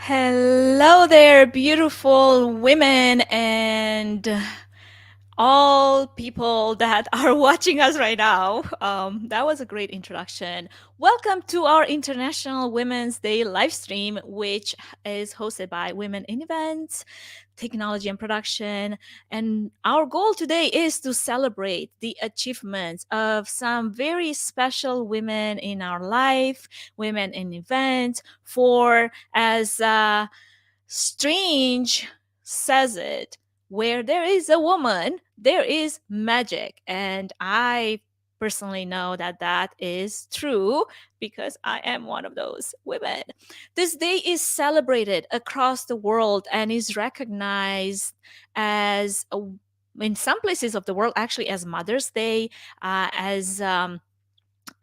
Hello there, beautiful women and all people that are watching us right now. That was a great introduction. Welcome to our International Women's Day live stream, which is hosted by Women in Events, Technology and Production. And our goal today is to celebrate the achievements of some very special women in our life, women in events, for as Strange says it, where there is a woman, there is magic. And I personally know that that is true because I am one of those women. This day is celebrated across the world and is recognized as, in some places of the world, actually as Mother's Day,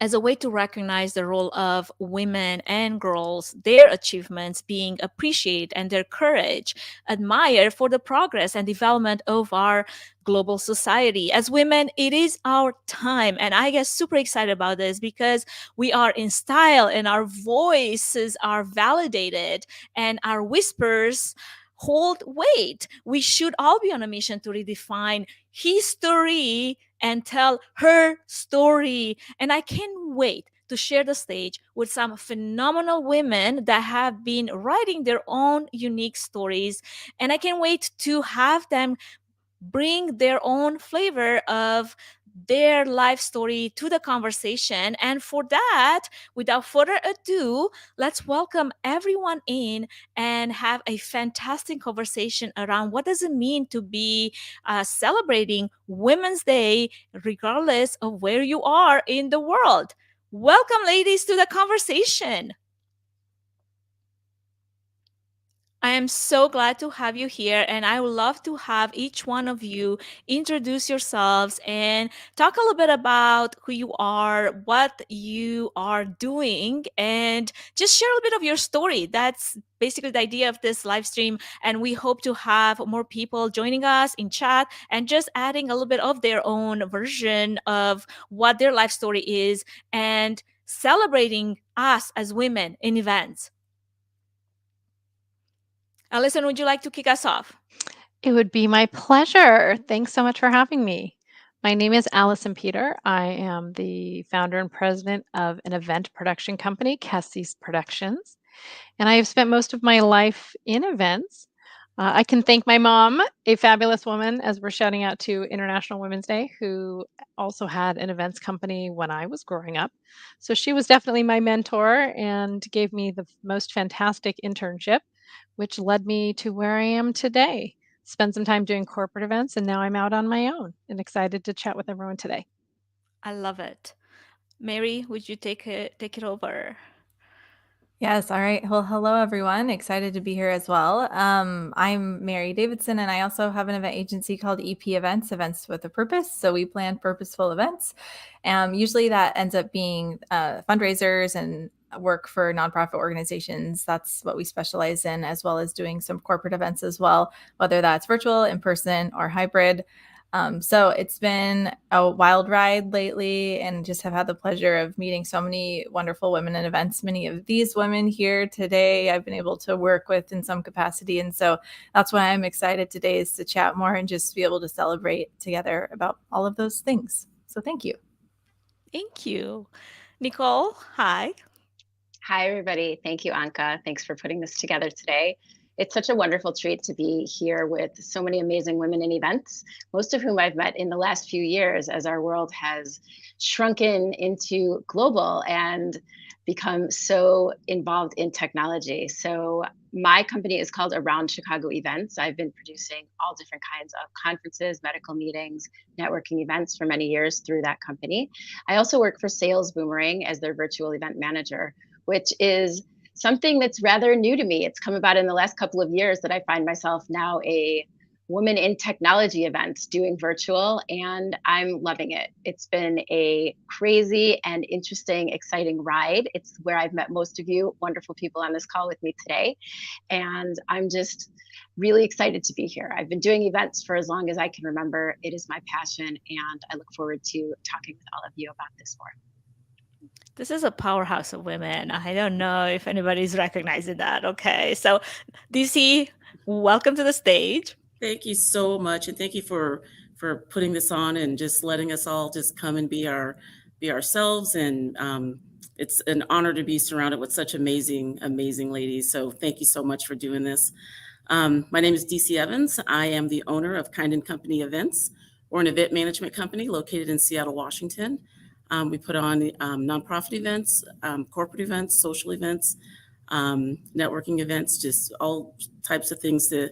as a way to recognize the role of women and girls, their achievements being appreciated and their courage admired for the progress and development of our global society. As women, it is our time. And I get super excited about this because we are in style and our voices are validated and our whispers hold weight. We should all be on a mission to redefine history and tell her story. And I can't wait to share the stage with some phenomenal women that have been writing their own unique stories. And I can't wait to have them bring their own flavor of their life story to the conversation. And for that, without further ado, let's welcome everyone in and have a fantastic conversation around what does it mean to be celebrating Women's Day, regardless of where you are in the world. Welcome, ladies, to the conversation. I am so glad to have you here, and I would love to have each one of you introduce yourselves and talk a little bit about who you are, what you are doing, and just share a little bit of your story. That's basically the idea of this live stream, and we hope to have more people joining us in chat and just adding a little bit of their own version of what their life story is and celebrating us as women in events. Alison, would you like to kick us off? It would be my pleasure. Thanks so much for having me. My name is Alison Peter. I am the founder and president of an event production company, Cassie's Productions, and I have spent most of my life in events. I can thank my mom, a fabulous woman, as we're shouting out to International Women's Day, who also had an events company when I was growing up. So she was definitely my mentor and gave me the most fantastic internship, which led me to where I am today. Spent some time doing corporate events, and now I'm out on my own and excited to chat with everyone today. I love it. Mary, would you take it over? Yes. All right. Well, hello, everyone. Excited to be here as well. I'm Mary Davidson, and I also have an event agency called EP Events, Events with a Purpose. So we plan purposeful events. Usually that ends up being fundraisers and work for nonprofit organizations. That's what we specialize in, as well as doing some corporate events as well, whether that's virtual, in person, or hybrid. So it's been a wild ride lately, and just have had the pleasure of meeting so many wonderful women in events. Many of these women here today I've been able to work with in some capacity. And so that's why I'm excited today, is to chat more and just be able to celebrate together about all of those things. So thank you. Thank you. Nicole, hi. Hi, everybody. Thank you, Anka. Thanks for putting this together today. It's such a wonderful treat to be here with so many amazing women in events, most of whom I've met in the last few years as our world has shrunken into global. And become so involved in technology. So my company is called Around Chicago Events. I've been producing all different kinds of conferences, medical meetings, networking events for many years through that company. I also work for Sales Boomerang as their virtual event manager, which is something that's rather new to me. It's come about in the last couple of years that I find myself now a woman in technology events doing virtual, and I'm loving it. It's been a crazy and interesting, exciting ride. It's where I've met most of you wonderful people on this call with me today. And I'm just really excited to be here. I've been doing events for as long as I can remember. It is my passion, and I look forward to talking with all of you about this more. This is a powerhouse of women. I don't know if anybody's recognizing that. Okay. So, DC, welcome to the stage. Thank you so much, and thank you for putting this on and just letting us all just come and be ourselves. And it's an honor to be surrounded with such amazing ladies. So thank you so much for doing this. My name is DC Evans. I am the owner of Kind & Company Events. We're an event management company located in Seattle, Washington. We put on nonprofit events, corporate events, social events, networking events, just all types of things to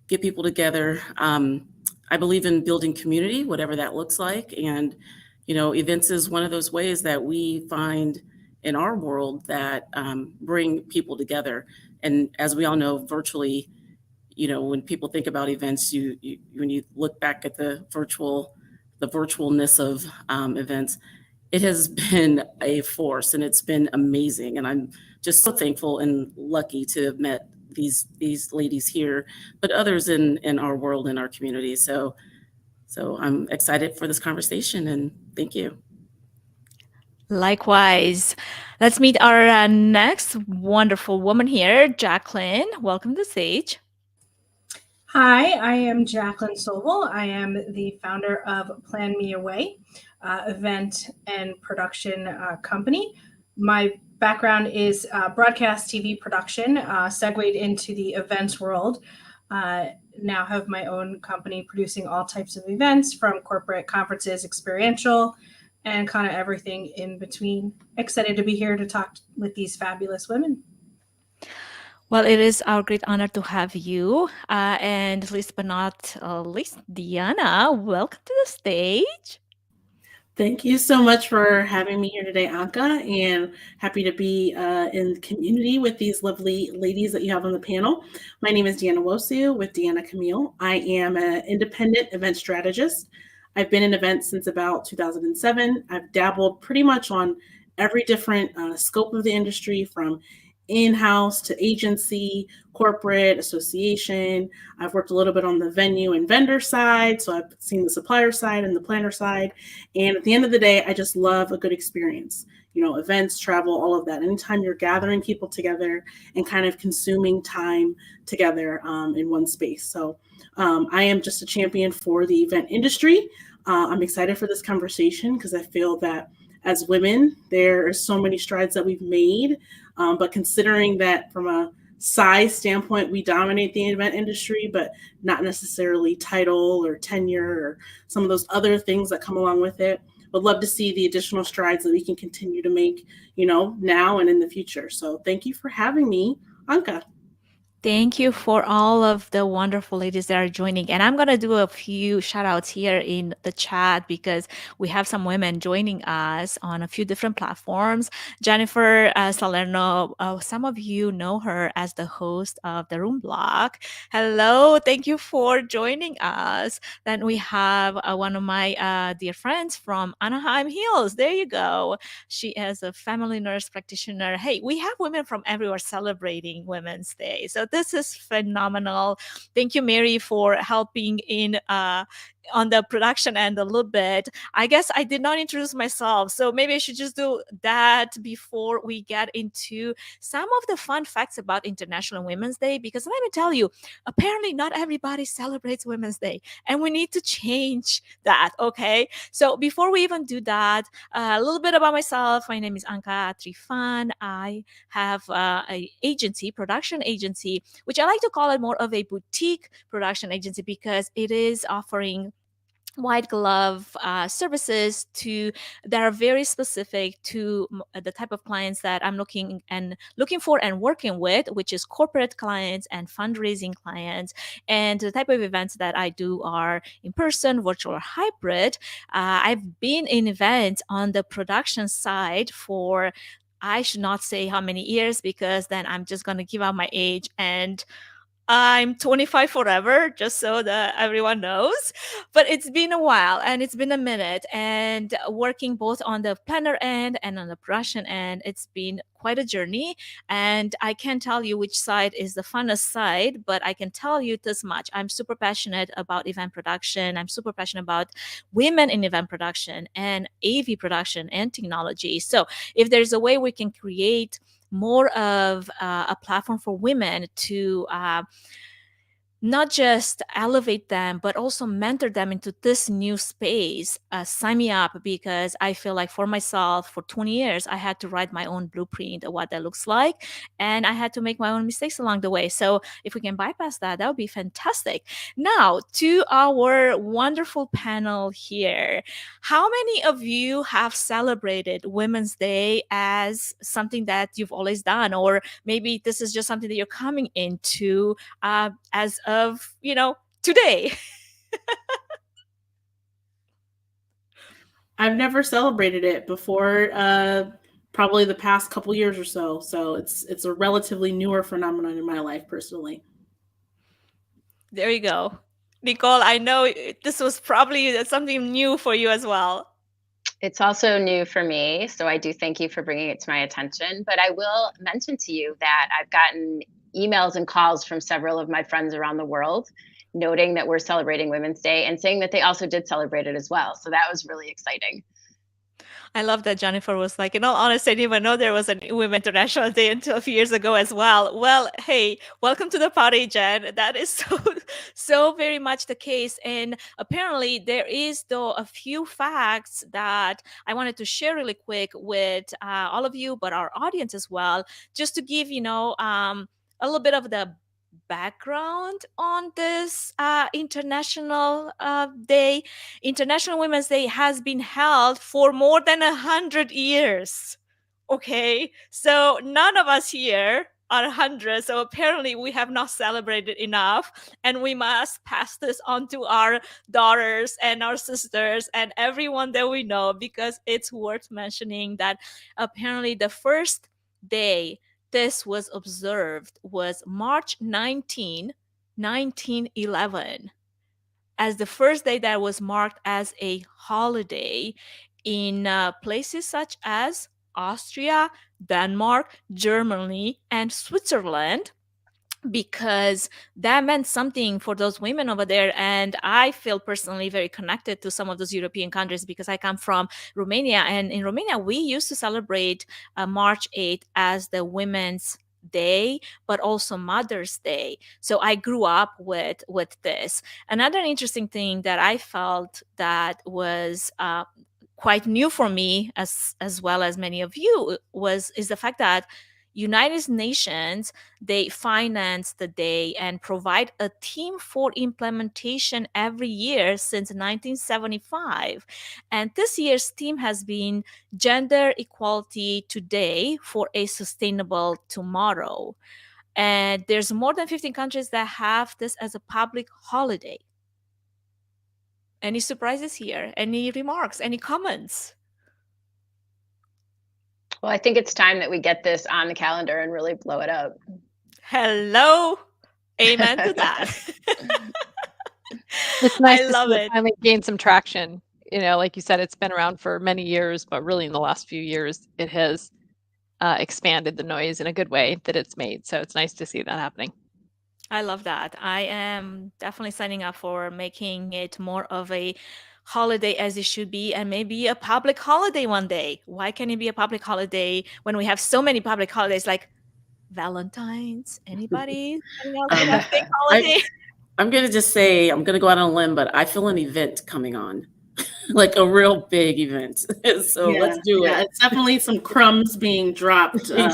get people together. I believe in building community, whatever that looks like. And, events is one of those ways that we find in our world that bring people together. And as we all know, virtually, when people think about events, when you look back at the virtualness of events, it has been a force, and it's been amazing. And I'm just so thankful and lucky to have met these ladies here, but others in our world, in our community. So I'm excited for this conversation, and thank you. Likewise. Let's meet our next wonderful woman here, Jacqueline. Welcome to the stage. Hi, I am Jacqueline Sobel. I am the founder of Plan Me Away, event and production company. My background is broadcast TV production, segued into the events world. Now have my own company producing all types of events, from corporate conferences, experiential, and kind of everything in between. Excited to be here to talk with these fabulous women. Well, it is our great honor to have you. And last but not least, Diana, welcome to the stage. Thank you so much for having me here today, Anka, and happy to be in community with these lovely ladies that you have on the panel. My name is Deanna Wozio with Deanna Camille. I am an independent event strategist. I've been in events since about 2007. I've dabbled pretty much on every different scope of the industry, from in-house to agency, corporate, association. I've worked a little bit on the venue and vendor side, so I've seen the supplier side and the planner side. And at the end of the day, I just love a good experience. Events, travel, all of that. Anytime you're gathering people together and kind of consuming time together in one space. So I am just a champion for the event industry. I'm excited for this conversation because I feel that as women, there are so many strides that we've made. But considering that from a size standpoint, we dominate the event industry, but not necessarily title or tenure or some of those other things that come along with it. Would love to see the additional strides that we can continue to make, now and in the future. So thank you for having me, Anka. Thank you for all of the wonderful ladies that are joining. And I'm going to do a few shout outs here in the chat because we have some women joining us on a few different platforms. Jennifer Salerno, some of you know her as the host of the Room Block. Hello, thank you for joining us. Then we have one of my dear friends from Anaheim Hills. There you go. She is a family nurse practitioner. Hey, we have women from everywhere celebrating Women's Day. So this is phenomenal. Thank you, Mary, for helping in on the production end a little bit. I guess I did not introduce myself, so maybe I should just do that before we get into some of the fun facts about International Women's Day, because let me tell you, apparently not everybody celebrates Women's Day, and we need to change that, okay? So before we even do that, a little bit about myself. My name is Anka Trifan. I have a production agency, which I like to call it more of a boutique production agency because it is offering white glove services that are very specific to the type of clients that I'm looking for and working with, which is corporate clients and fundraising clients. And the type of events that I do are in person, virtual, or hybrid. I've been in events on the production side for, I should not say how many years, because then I'm just going to give out my age, and I'm 25 forever, just so that everyone knows. But it's been a while, and it's been a minute, and working both on the planner end and on the production end, it's been quite a journey. And I can't tell you which side is the funnest side, but I can tell you this much. I'm super passionate about event production. I'm super passionate about women in event production and AV production and technology. So if there's a way we can create more of a platform for women to not just elevate them, but also mentor them into this new space, sign me up, because I feel like for myself, for 20 years, I had to write my own blueprint of what that looks like. And I had to make my own mistakes along the way. So if we can bypass that, that would be fantastic. Now, to our wonderful panel here, how many of you have celebrated Women's Day as something that you've always done? Or maybe this is just something that you're coming into as of, today. I've never celebrated it before, probably the past couple years or so. So it's a relatively newer phenomenon in my life personally. There you go. Nicole, I know this was probably something new for you as well. It's also new for me, so I do thank you for bringing it to my attention. But I will mention to you that I've gotten emails and calls from several of my friends around the world noting that we're celebrating Women's Day and saying that they also did celebrate it as well. So that was really exciting. I love that Jennifer was like, in all honesty, I didn't even know there was a Women International Day until a few years ago as well. Well, hey, welcome to the party, Jen. That is so very much the case. And apparently there is, though, a few facts that I wanted to share really quick with all of you, but our audience as well, just to give, a little bit of the background on this international day. International Women's Day has been held for more than 100 years. Okay, so none of us here are 100, so apparently we have not celebrated enough, and we must pass this on to our daughters and our sisters and everyone that we know, because it's worth mentioning that apparently the first day this was observed was March 19, 1911, as the first day that was marked as a holiday in places such as Austria, Denmark, Germany, and Switzerland, because that meant something for those women over there. And I feel personally very connected to some of those European countries because I come from Romania. And in Romania, we used to celebrate March 8th as the Women's Day, but also Mother's Day. So I grew up with this. Another interesting thing that I felt that was quite new for me, as well as many of you, is the fact that United Nations, they finance the day and provide a theme for implementation every year since 1975. And this year's theme has been Gender Equality Today for a Sustainable Tomorrow. And there's more than 15 countries that have this as a public holiday. Any surprises here? Any remarks? Any comments? Well, I think it's time that we get this on the calendar and really blow it up. Hello. Amen to that. It's nice I to love see it. finally gain some traction. Like you said, it's been around for many years, but really in the last few years, it has expanded the noise in a good way that it's made. So it's nice to see that happening. I love that. I am definitely signing up for making it more of a holiday as it should be, and maybe a public holiday one day. Why can't it be a public holiday when we have so many public holidays like Valentine's? Anybody? Holiday? I'm going to just say, I'm going to go out on a limb, but I feel an event coming on. Like a real big event. So let's do it. It's definitely some crumbs being dropped, some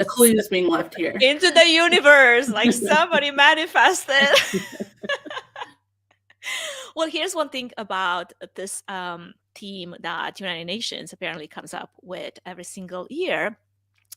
clues being left here. Into the universe, like somebody manifested. Well, here's one thing about this theme that United Nations apparently comes up with every single year: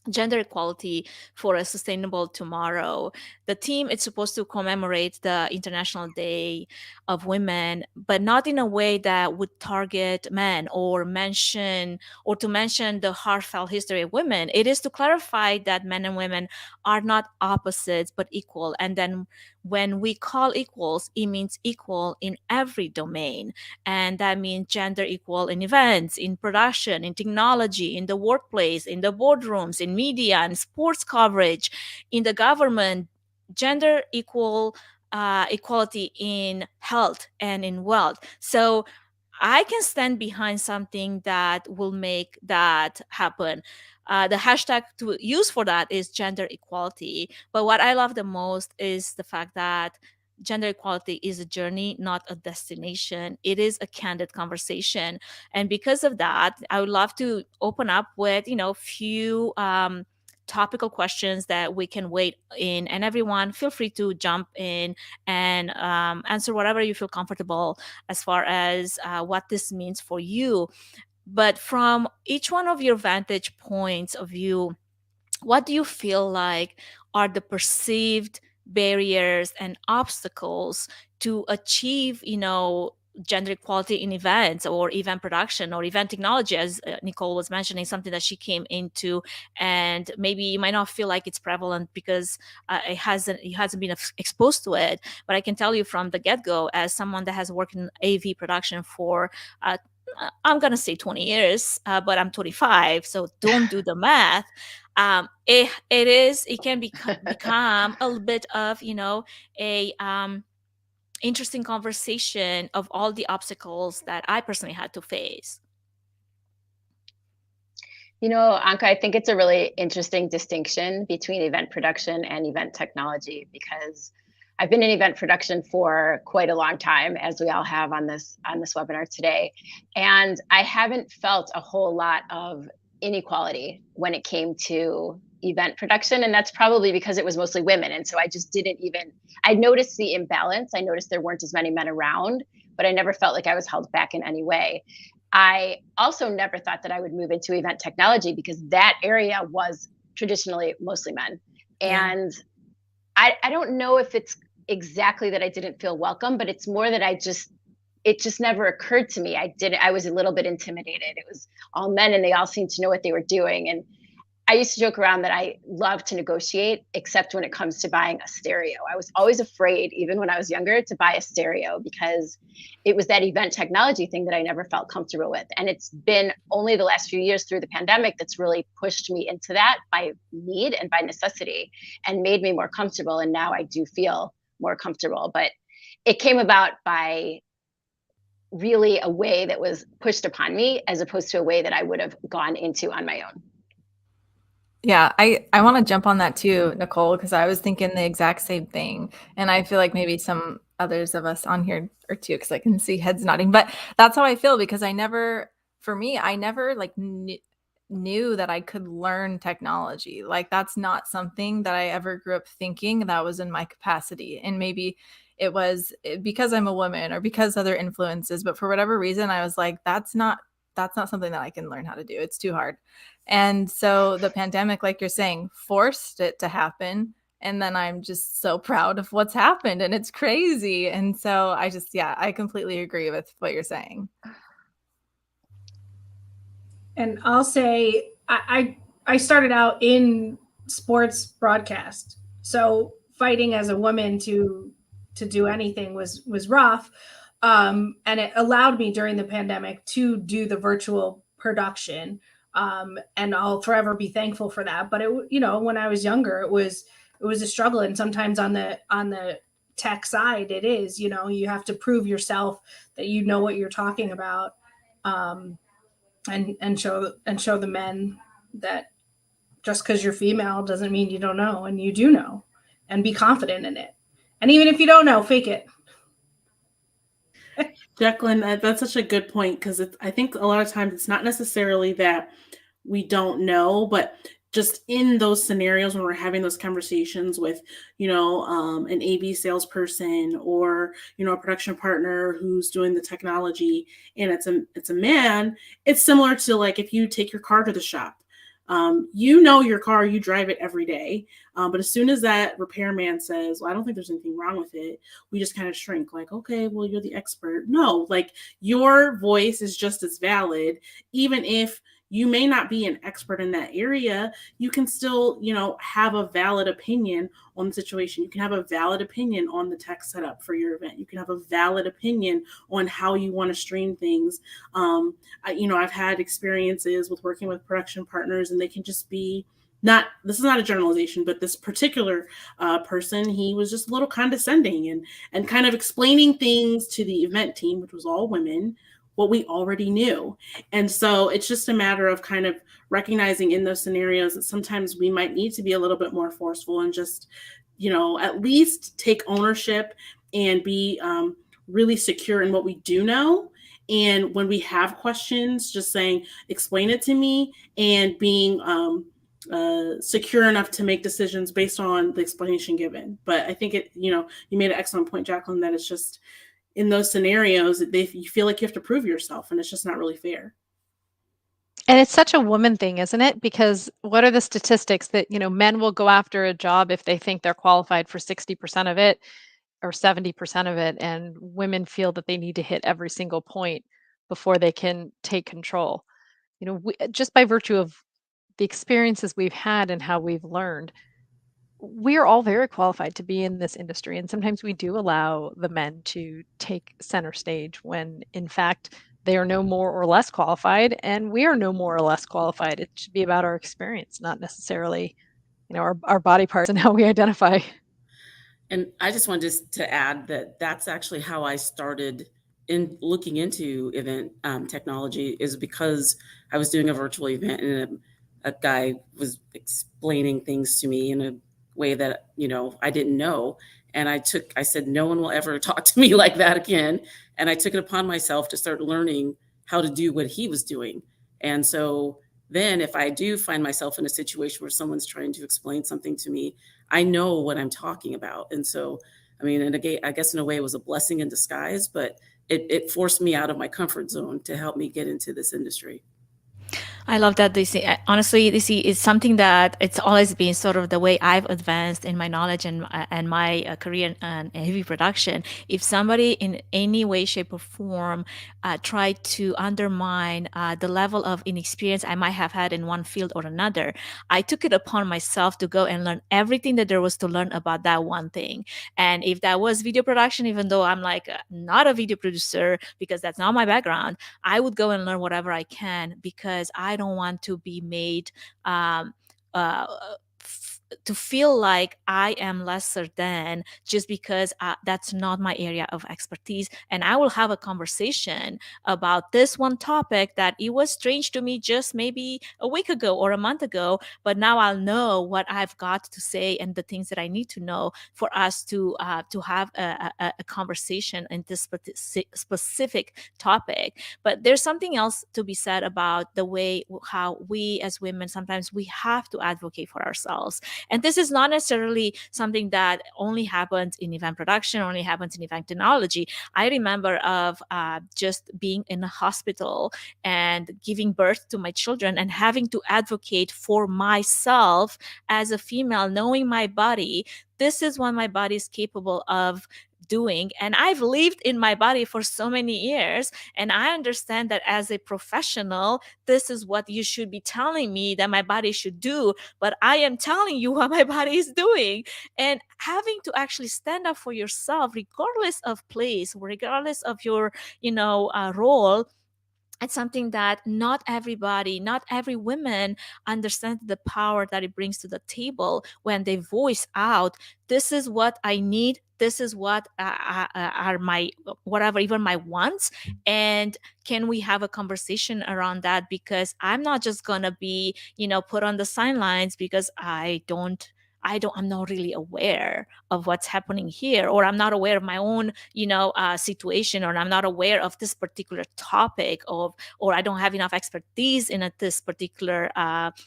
gender equality for a sustainable tomorrow. The theme is supposed to commemorate the International Day of Women, but not in a way that would target men or to mention the heartfelt history of women. It is to clarify that men and women are not opposites but equal. And then when we call equals, it means equal in every domain. And that means gender equal in events, in production, in technology, in the workplace, in the boardrooms, in media and sports coverage, in the government, gender equality in health and in wealth. So I can stand behind something that will make that happen. The hashtag to use for that is gender equality. But what I love the most is the fact that gender equality is a journey, not a destination. It is a candid conversation. And because of that, I would love to open up with, few topical questions that we can wade in. And everyone, feel free to jump in and answer whatever you feel comfortable as far as what this means for you. But from each one of your vantage points of view, what do you feel like are the perceived barriers and obstacles to achieve, gender equality in events or event production or event technology, as Nicole was mentioning, something that she came into, and maybe you might not feel like it's prevalent because it hasn't been exposed to it. But I can tell you from the get-go, as someone that has worked in AV production for I'm gonna say 20 years, but I'm 25, so don't do the math. It can become a little bit of a interesting conversation of all the obstacles that I personally had to face. Anka, I think it's a really interesting distinction between event production and event technology, because I've been in event production for quite a long time, as we all have on this webinar today. And I haven't felt a whole lot of inequality when it came to event production. And that's probably because it was mostly women. And so I just I noticed the imbalance. I noticed there weren't as many men around, but I never felt like I was held back in any way. I also never thought that I would move into event technology because that area was traditionally mostly men. Yeah. And I don't know if it's exactly that I didn't feel welcome, but it's more that it just never occurred to me. I was a little bit intimidated. It was all men and they all seemed to know what they were doing. And I used to joke around that I love to negotiate, except when it comes to buying a stereo. I was always afraid, even when I was younger, to buy a stereo because it was that event technology thing that I never felt comfortable with. And it's been only the last few years through the pandemic that's really pushed me into that by need and by necessity and made me more comfortable. And now I do feel more comfortable. But it came about by really a way that was pushed upon me as opposed to a way that I would have gone into on my own. Yeah, I want to jump on that too, Nicole, because I was thinking the exact same thing. And I feel like maybe some others of us on here are too, because I can see heads nodding. But that's how I feel, because I never like knew that I could learn technology. Like that's not something that I ever grew up thinking that was in my capacity. And maybe it was because I'm a woman or because other influences, but for whatever reason, I was like, that's not something that I can learn how to do. It's too hard. And so the pandemic, like you're saying, forced it to happen. And then I'm just so proud of what's happened, and it's crazy. And so I completely agree with what you're saying. And I'll say I started out in sports broadcast. So fighting as a woman to do anything was rough. And it allowed me during the pandemic to do the virtual production. And I'll forever be thankful for that. But when I was younger, it was a struggle. And sometimes on the tech side, it is, you have to prove yourself that you know what you're talking about. And show the men that just because you're female doesn't mean you don't know, and you do know, and be confident in it. And even if you don't know, fake it. Jacqueline, that's such a good point, because I think a lot of times it's not necessarily that we don't know, but just in those scenarios when we're having those conversations with, an AV salesperson or, a production partner who's doing the technology, and it's a man, it's similar to like if you take your car to the shop. Your car, you drive it every day. But as soon as that repairman says, well, I don't think there's anything wrong with it, we just kind of shrink like, okay, well, you're the expert. No, like your voice is just as valid, even if you may not be an expert in that area. You can still, have a valid opinion on the situation. You can have a valid opinion on the tech setup for your event. You can have a valid opinion on how you want to stream things. I've had experiences with working with production partners, and they can just be this is not a generalization, but this particular person, he was just a little condescending and kind of explaining things to the event team, which was all women, what we already knew. And so it's just a matter of kind of recognizing in those scenarios that sometimes we might need to be a little bit more forceful and just, at least take ownership and be really secure in what we do know. And when we have questions, just saying, explain it to me, and being secure enough to make decisions based on the explanation given. But I think you made an excellent point, Jacqueline, that it's just in those scenarios, you feel like you have to prove yourself, and it's just not really fair. And it's such a woman thing, isn't it? Because what are the statistics that, men will go after a job if they think they're qualified for 60% of it or 70% of it, and women feel that they need to hit every single point before they can take control. Just by virtue of the experiences we've had and how we've learned, we are all very qualified to be in this industry. And sometimes we do allow the men to take center stage when, in fact, they are no more or less qualified, and we are no more or less qualified. It should be about our experience, not necessarily, our body parts and how we identify. And I just wanted to add that that's actually how I started in looking into event technology, is because I was doing a virtual event, and a guy was explaining things to me in a way that, I didn't know. And I said, no one will ever talk to me like that again. And I took it upon myself to start learning how to do what he was doing. And so then if I do find myself in a situation where someone's trying to explain something to me, I know what I'm talking about. And so, and again, I guess in a way it was a blessing in disguise, but it forced me out of my comfort zone to help me get into this industry. I love that, DC. Honestly, DC is something that it's always been sort of the way I've advanced in my knowledge and my career in heavy production. If somebody in any way, shape, or form tried to undermine the level of inexperience I might have had in one field or another, I took it upon myself to go and learn everything that there was to learn about that one thing. And if that was video production, even though I'm like not a video producer because that's not my background, I would go and learn whatever I can, because I don't want to be made to feel like I am lesser than just because that's not my area of expertise. And I will have a conversation about this one topic that it was strange to me just maybe a week ago or a month ago, but now I'll know what I've got to say and the things that I need to know for us to have a conversation in this specific topic. But there's something else to be said about the way how we as women, sometimes we have to advocate for ourselves. And this is not necessarily something that only happens in event production, only happens in event technology. I remember of just being in a hospital and giving birth to my children and having to advocate for myself as a female, knowing my body. This is what my body is capable of doing. And I've lived in my body for so many years. And I understand that as a professional, this is what you should be telling me that my body should do. But I am telling you what my body is doing. And having to actually stand up for yourself, regardless of place, regardless of your, role, it's something that not everybody, not every woman understands the power that it brings to the table when they voice out, this is what I need, this is what are my whatever, even my wants, and can we have a conversation around that? Because I'm not just gonna be put on the sidelines because I I'm not really aware of what's happening here, or I'm not aware of my own, situation, or I'm not aware of this particular topic or I don't have enough expertise in this particular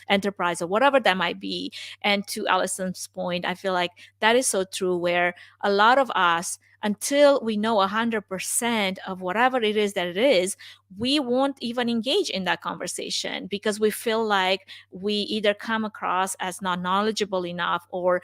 enterprise, or whatever that might be. And to Alison's point, I feel like that is so true, where a lot of us, until we know 100% of whatever it is that it is, we won't even engage in that conversation, because we feel like we either come across as not knowledgeable enough, or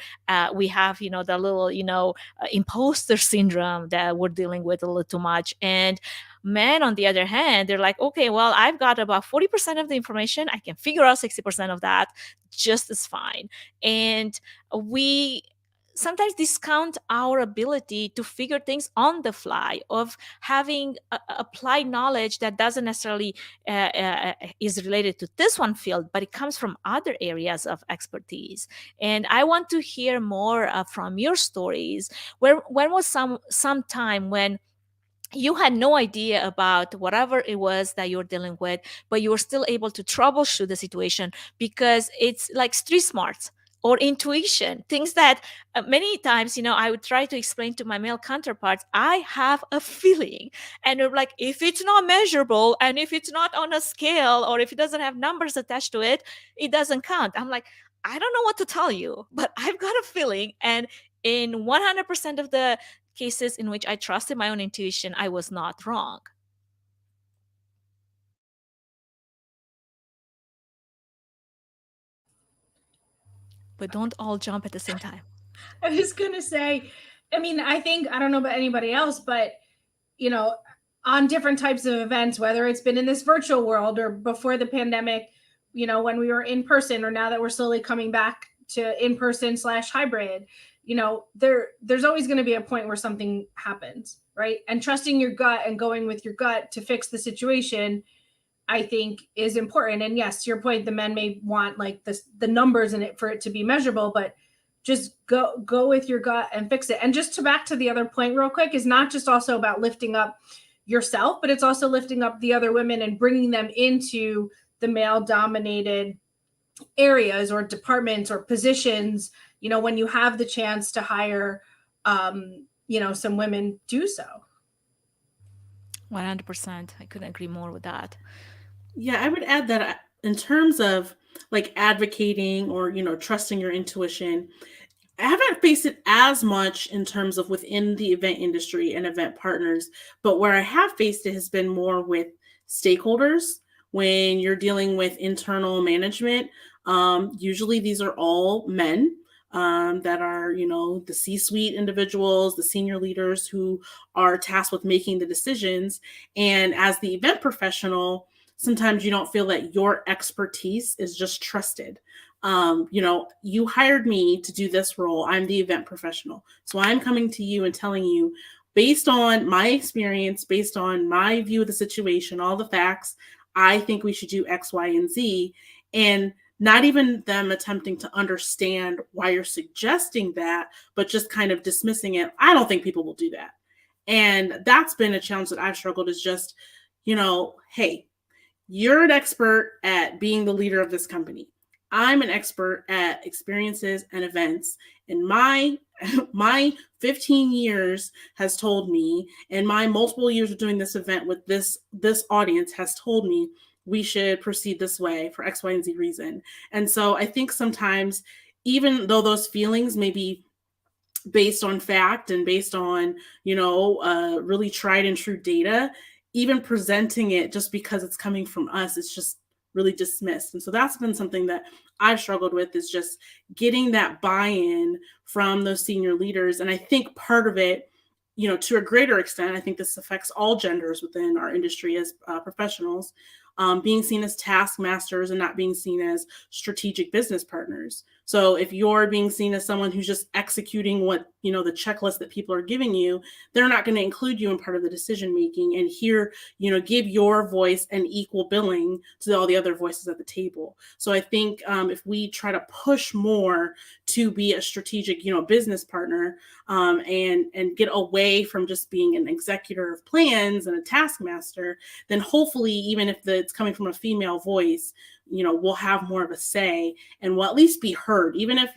we have, the little, imposter syndrome that we're dealing with a little too much. And men, on the other hand, they're like, okay, well, I've got about 40% of the information. I can figure out 60% of that just as fine. And we sometimes discount our ability to figure things on the fly, of having applied knowledge that doesn't necessarily is related to this one field, but it comes from other areas of expertise. And I want to hear more from your stories. When was some time when you had no idea about whatever it was that you're dealing with, but you were still able to troubleshoot the situation, because it's like street smarts or intuition, things that many times, I would try to explain to my male counterparts. I have a feeling. And they're like, if it's not measurable, and if it's not on a scale, or if it doesn't have numbers attached to it, it doesn't count. I'm like, I don't know what to tell you, but I've got a feeling. And in 100% of the cases in which I trusted my own intuition, I was not wrong. But don't all jump at the same time. I was going to say, I mean, I don't know about anybody else, but, on different types of events, whether it's been in this virtual world or before the pandemic, when we were in person, or now that we're slowly coming back to in person / hybrid, there's always going to be a point where something happens, right? And trusting your gut and going with your gut to fix the situation, I think, is important. And yes, to your point, the men may want like the numbers in it for it to be measurable, but just go with your gut and fix it. And just back to the other point real quick, is not just also about lifting up yourself, but it's also lifting up the other women and bringing them into the male dominated areas or departments or positions, when you have the chance to hire, some women, do so. 100%. I couldn't agree more with that. Yeah, I would add that in terms of like advocating or, trusting your intuition, I haven't faced it as much in terms of within the event industry and event partners, but where I have faced it has been more with stakeholders. When you're dealing with internal management, usually these are all men that are, the C-suite individuals, the senior leaders who are tasked with making the decisions. And as the event professional, sometimes you don't feel that your expertise is just trusted. You hired me to do this role. I'm the event professional. So I'm coming to you and telling you, based on my experience, based on my view of the situation, all the facts, I think we should do X, Y, and Z. And not even them attempting to understand why you're suggesting that, but just kind of dismissing it. I don't think people will do that. And that's been a challenge that I've struggled, is just, hey, you're an expert at being the leader of this company. I'm an expert at experiences and events. And my 15 years has told me, and my multiple years of doing this event with this audience has told me, we should proceed this way for X, Y, and Z reason. And so I think sometimes, even though those feelings may be based on fact and based on, really tried and true data, even presenting it just because it's coming from us, it's just really dismissed. And so that's been something that I've struggled with, is just getting that buy-in from those senior leaders. And I think part of it, to a greater extent, I think this affects all genders within our industry as professionals, being seen as taskmasters and not being seen as strategic business partners. So if you're being seen as someone who's just executing what, the checklist that people are giving you, they're not going to include you in part of the decision making and give your voice an equal billing to all the other voices at the table. So I think if we try to push more to be a strategic, business partner, and get away from just being an executor of plans and a taskmaster, then hopefully, even if it's coming from a female voice, we'll have more of a say and we'll at least be heard. Even if,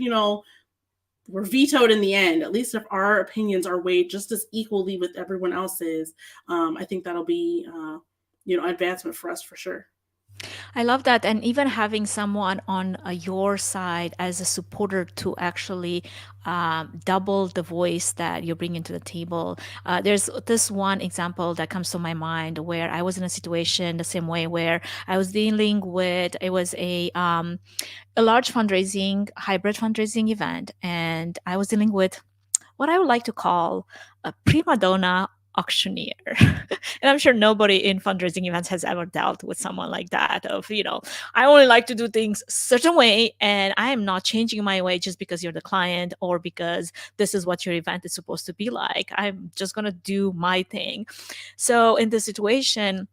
we're vetoed in the end, at least if our opinions are weighed just as equally with everyone else's, I think that'll be, advancement for us for sure. I love that. And even having someone on your side as a supporter to actually double the voice that you're bringing to the table. There's this one example that comes to my mind where I was in a situation the same way where I was dealing with, it was a large fundraising, hybrid fundraising event. And I was dealing with what I would like to call a prima donna auctioneer. And I'm sure nobody in fundraising events has ever dealt with someone like that of, I only like to do things a certain way and I am not changing my way just because you're the client or because this is what your event is supposed to be like. I'm just going to do my thing. So in this situation,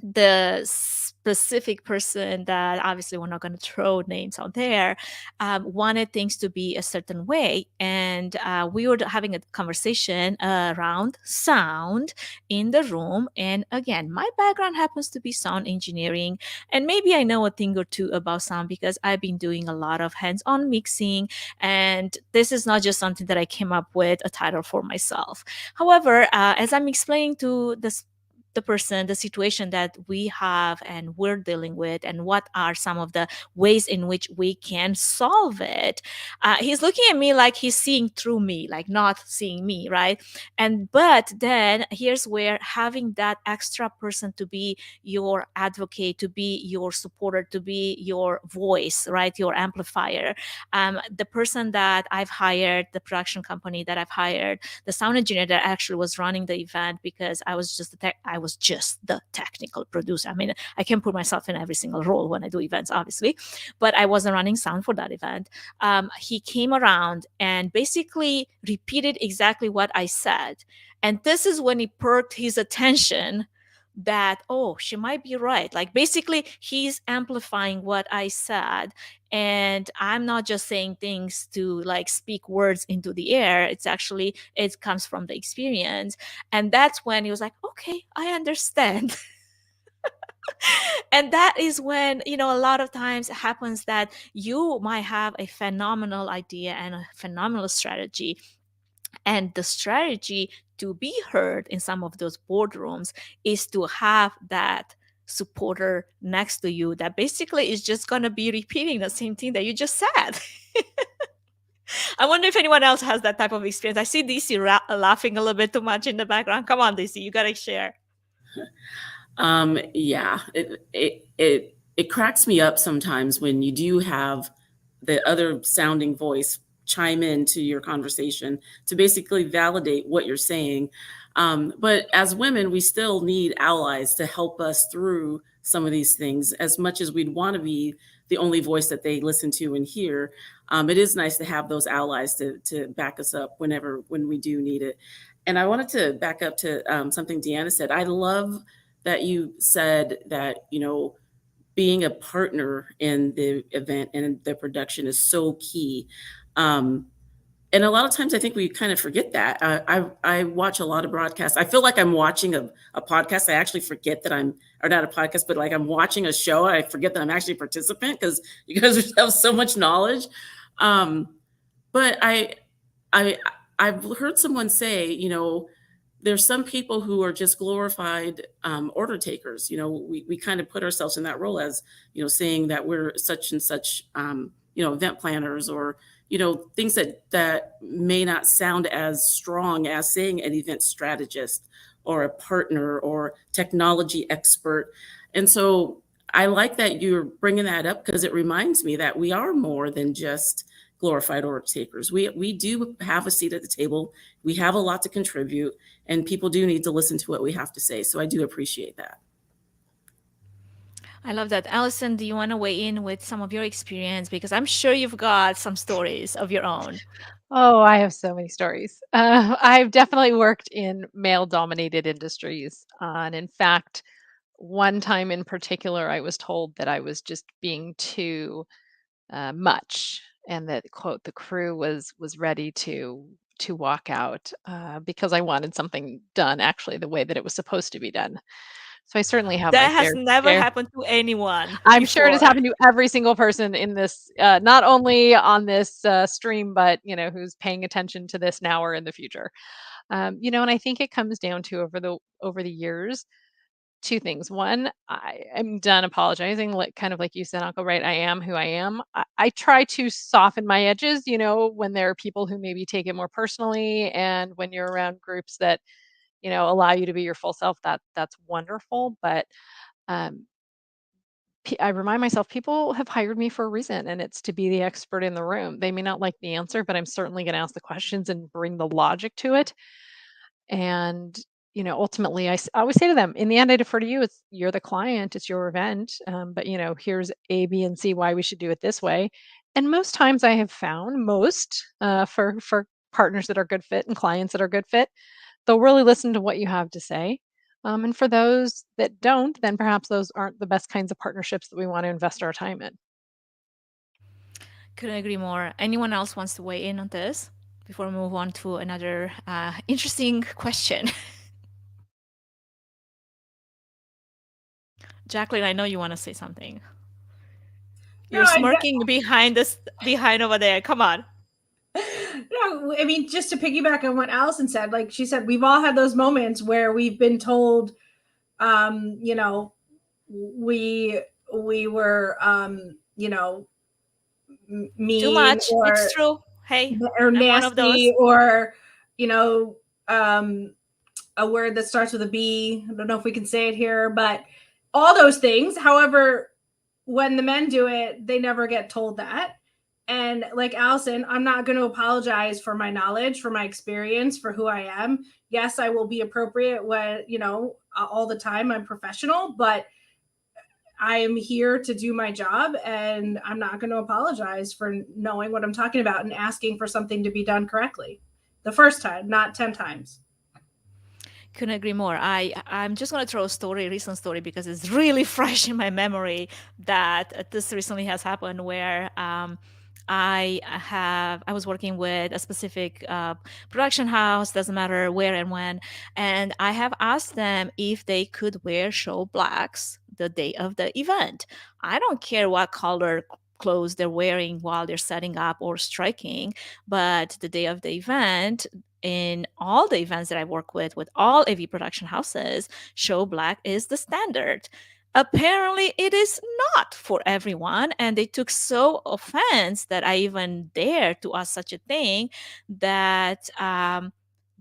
the specific person that obviously we're not going to throw names out there wanted things to be a certain way, and we were having a conversation around sound in the room. And again, my background happens to be sound engineering, and maybe I know a thing or two about sound because I've been doing a lot of hands-on mixing, and this is not just something that I came up with a title for myself. However, as I'm explaining to the person, the situation that we have and we're dealing with, and what are some of the ways in which we can solve it. He's looking at me like he's seeing through me, like not seeing me, right? But then here's where having that extra person to be your advocate, to be your supporter, to be your voice, right? Your amplifier. The person that I've hired, the production company that I've hired, the sound engineer that actually was running the event, because I was just the technical producer. I mean, I can put myself in every single role when I do events, obviously, but I wasn't running sound for that event. He came around and basically repeated exactly what I said. And this is when he perked his attention that, oh, she might be right. Like basically he's amplifying what I said, and I'm not just saying things to like speak words into the air. It comes from the experience. And that's when he was like, okay, I understand. And that is when, a lot of times it happens that you might have a phenomenal idea and a phenomenal strategy, and the strategy to be heard in some of those boardrooms is to have that supporter next to you that basically is just going to be repeating the same thing that you just said. I wonder if anyone else has that type of experience. I see DC laughing a little bit too much in the background. Come on, DC, you got to share. Yeah, it cracks me up sometimes when you do have the other sounding voice chime into your conversation to basically validate what you're saying. But as women, we still need allies to help us through some of these things. As much as we'd want to be the only voice that they listen to and hear, it is nice to have those allies to back us up when we do need it. And I wanted to back up to something Deanna said. I love that you said that, being a partner in the event and the production is so key. And a lot of times I think we kind of forget that. I watch a lot of broadcasts. I feel like I'm watching a podcast. I actually forget that or not a podcast, but like I'm watching a show. I forget that I'm actually a participant because you guys have so much knowledge. But I've heard someone say, there's some people who are just glorified order takers. We kind of put ourselves in that role as, saying that we're such and such, event planners or, things that may not sound as strong as saying an event strategist or a partner or technology expert. And so I like that you're bringing that up because it reminds me that we are more than just glorified order takers. We do have a seat at the table. We have a lot to contribute, and people do need to listen to what we have to say. So I do appreciate that. I love that. Alison, do you want to weigh in with some of your experience? Because I'm sure you've got some stories of your own. Oh, I have so many stories. I've definitely worked in male-dominated industries. And in fact, one time in particular, I was told that I was just being too much, and that, quote, the crew was ready to walk out because I wanted something done actually the way that it was supposed to be done. So I certainly have That my has fair never share. happened to anyone. I'm sure it has before. happened to every single person in this, not only on this stream, but who's paying attention to this now or in the future. And I think it comes down to over the years, two things. One, I am done apologizing, kind of like you said, Uncle, right? I am who I am. I try to soften my edges, when there are people who maybe take it more personally, and when you're around groups that, allow you to be your full self, that's wonderful. But I remind myself people have hired me for a reason, and it's to be the expert in the room. They may not like the answer, but I'm certainly going to ask the questions and bring the logic to it. And ultimately, I always say to them, in the end, I defer to you. You're the client, it's your event, but here's A, B, and C why we should do it this way. And most times, I have found for partners that are good fit and clients that are good fit, they'll really listen to what you have to say. And for those that don't, then perhaps those aren't the best kinds of partnerships that we want to invest our time in. Couldn't agree more. Anyone else wants to weigh in on this before we move on to another interesting question? Jacqueline, I know you want to say something. You're smirking behind over there. Come on. No, I mean, just to piggyback on what Alison said, like she said, we've all had those moments where we've been told, we were, mean, too much. or it's true. Hey, or I'm nasty, one of those. or a word that starts with a B. I don't know if we can say it here, but all those things. However, when the men do it, they never get told that. And like Alison, I'm not going to apologize for my knowledge, for my experience, for who I am. Yes, I will be appropriate when, all the time. I'm professional, but I am here to do my job, and I'm not going to apologize for knowing what I'm talking about and asking for something to be done correctly the first time, not 10 times. Couldn't agree more. I'm just going to throw a recent story, because it's really fresh in my memory that this recently has happened, where I was working with a specific production house, doesn't matter where and when, and I have asked them if they could wear show blacks the day of the event. I don't care what color clothes they're wearing while they're setting up or striking, but the day of the event, in all the events that I work with all AV production houses, show black is the standard. Apparently, it is not for everyone, and they took so offense that I even dared to ask such a thing that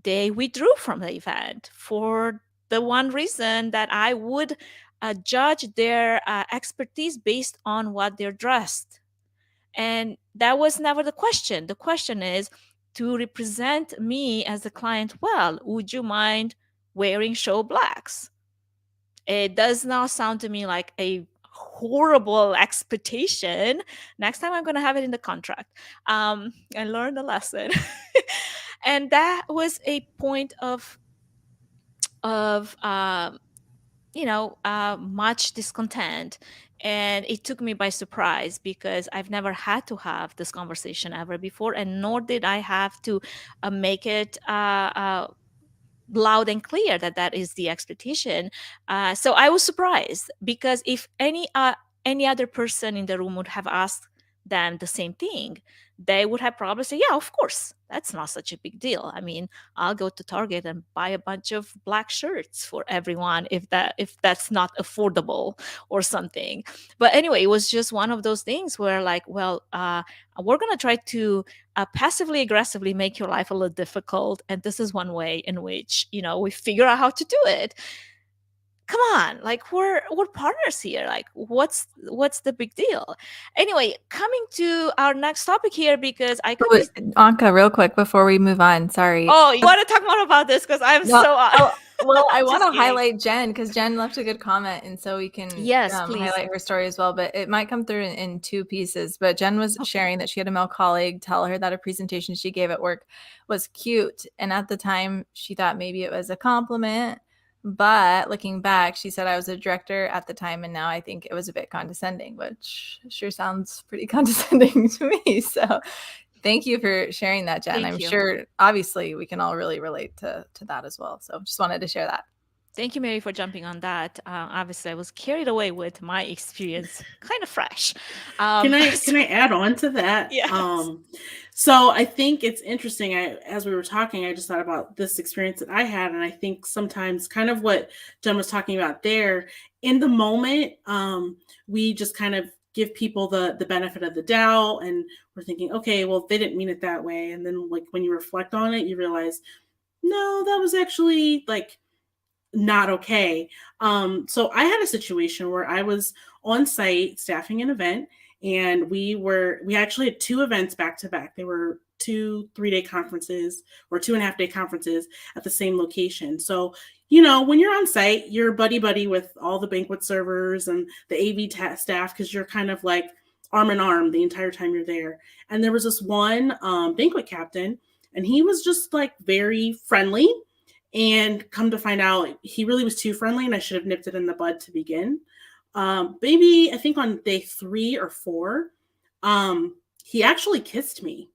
they withdrew from the event for the one reason that I would judge their expertise based on what they're dressed. And that was never the question. The question is, to represent me as a client well, would you mind wearing show blacks? It does not sound to me like a horrible expectation. Next time I'm going to have it in the contract. I learned a lesson. And that was a point of much discontent. And it took me by surprise, because I've never had to have this conversation ever before, and nor did I have to make it loud and clear that that is the expectation. So I was surprised, because if any other person in the room would have asked them the same thing, they would have probably said, yeah, of course, that's not such a big deal. I mean, I'll go to Target and buy a bunch of black shirts for everyone if that's not affordable or something. But anyway, it was just one of those things where, like, well, we're going to try to passively aggressively make your life a little difficult, and this is one way in which we figure out how to do it. Come on, like, we're partners here. Like, what's the big deal? Anyway, coming to our next topic here, because I could Anka, real quick before we move on, sorry. Oh, you want to talk more about this? Because I'm well, I want to highlight Jen, because Jen left a good comment, and so we can highlight her story as well. But it might come through in two pieces. But Jen was sharing that she had a male colleague tell her that a presentation she gave at work was cute, and at the time she thought maybe it was a compliment. But looking back, she said, I was a director at the time, and now I think it was a bit condescending, which sure sounds pretty condescending to me. So thank you for sharing that, Jen. I'm sure, obviously, we can all really relate to that as well. So just wanted to share that. Thank you, Mary, for jumping on that. Obviously, I was carried away with my experience, kind of fresh. Can I add on to that? Yes. So I think it's interesting. As we were talking, I just thought about this experience that I had, and I think sometimes kind of what Jen was talking about there, in the moment, we just kind of give people the benefit of the doubt, and we're thinking, okay, well, they didn't mean it that way. And then like when you reflect on it, you realize, no, that was actually like not okay. So I had a situation where I was on site staffing an event, and we actually had two events back to back. They were 2 3-day conferences or 2.5-day conferences at the same location. So, when you're on site, you're buddy buddy with all the banquet servers and the AV staff, because you're kind of like arm in arm the entire time you're there. And there was this one banquet captain, and he was just like very friendly. And come to find out, he really was too friendly, and I should have nipped it in the bud to begin. Maybe I think on day 3 or 4, he actually kissed me.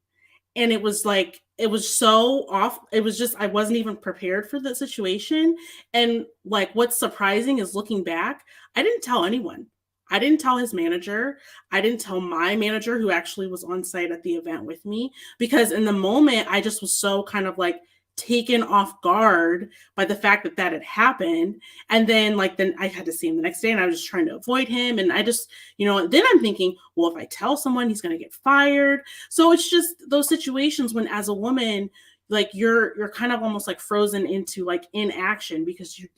And it was like, it was so off. It was just, I wasn't even prepared for the situation. And like, what's surprising is looking back, I didn't tell anyone. I didn't tell his manager. I didn't tell my manager, who actually was on site at the event with me, because in the moment, I just was so kind of like taken off guard by the fact that that had happened. And then I had to see him the next day, and I was just trying to avoid him. And I just, then I'm thinking, well, if I tell someone, he's going to get fired. So it's just those situations when, as a woman, like you're kind of almost like frozen into like inaction, because you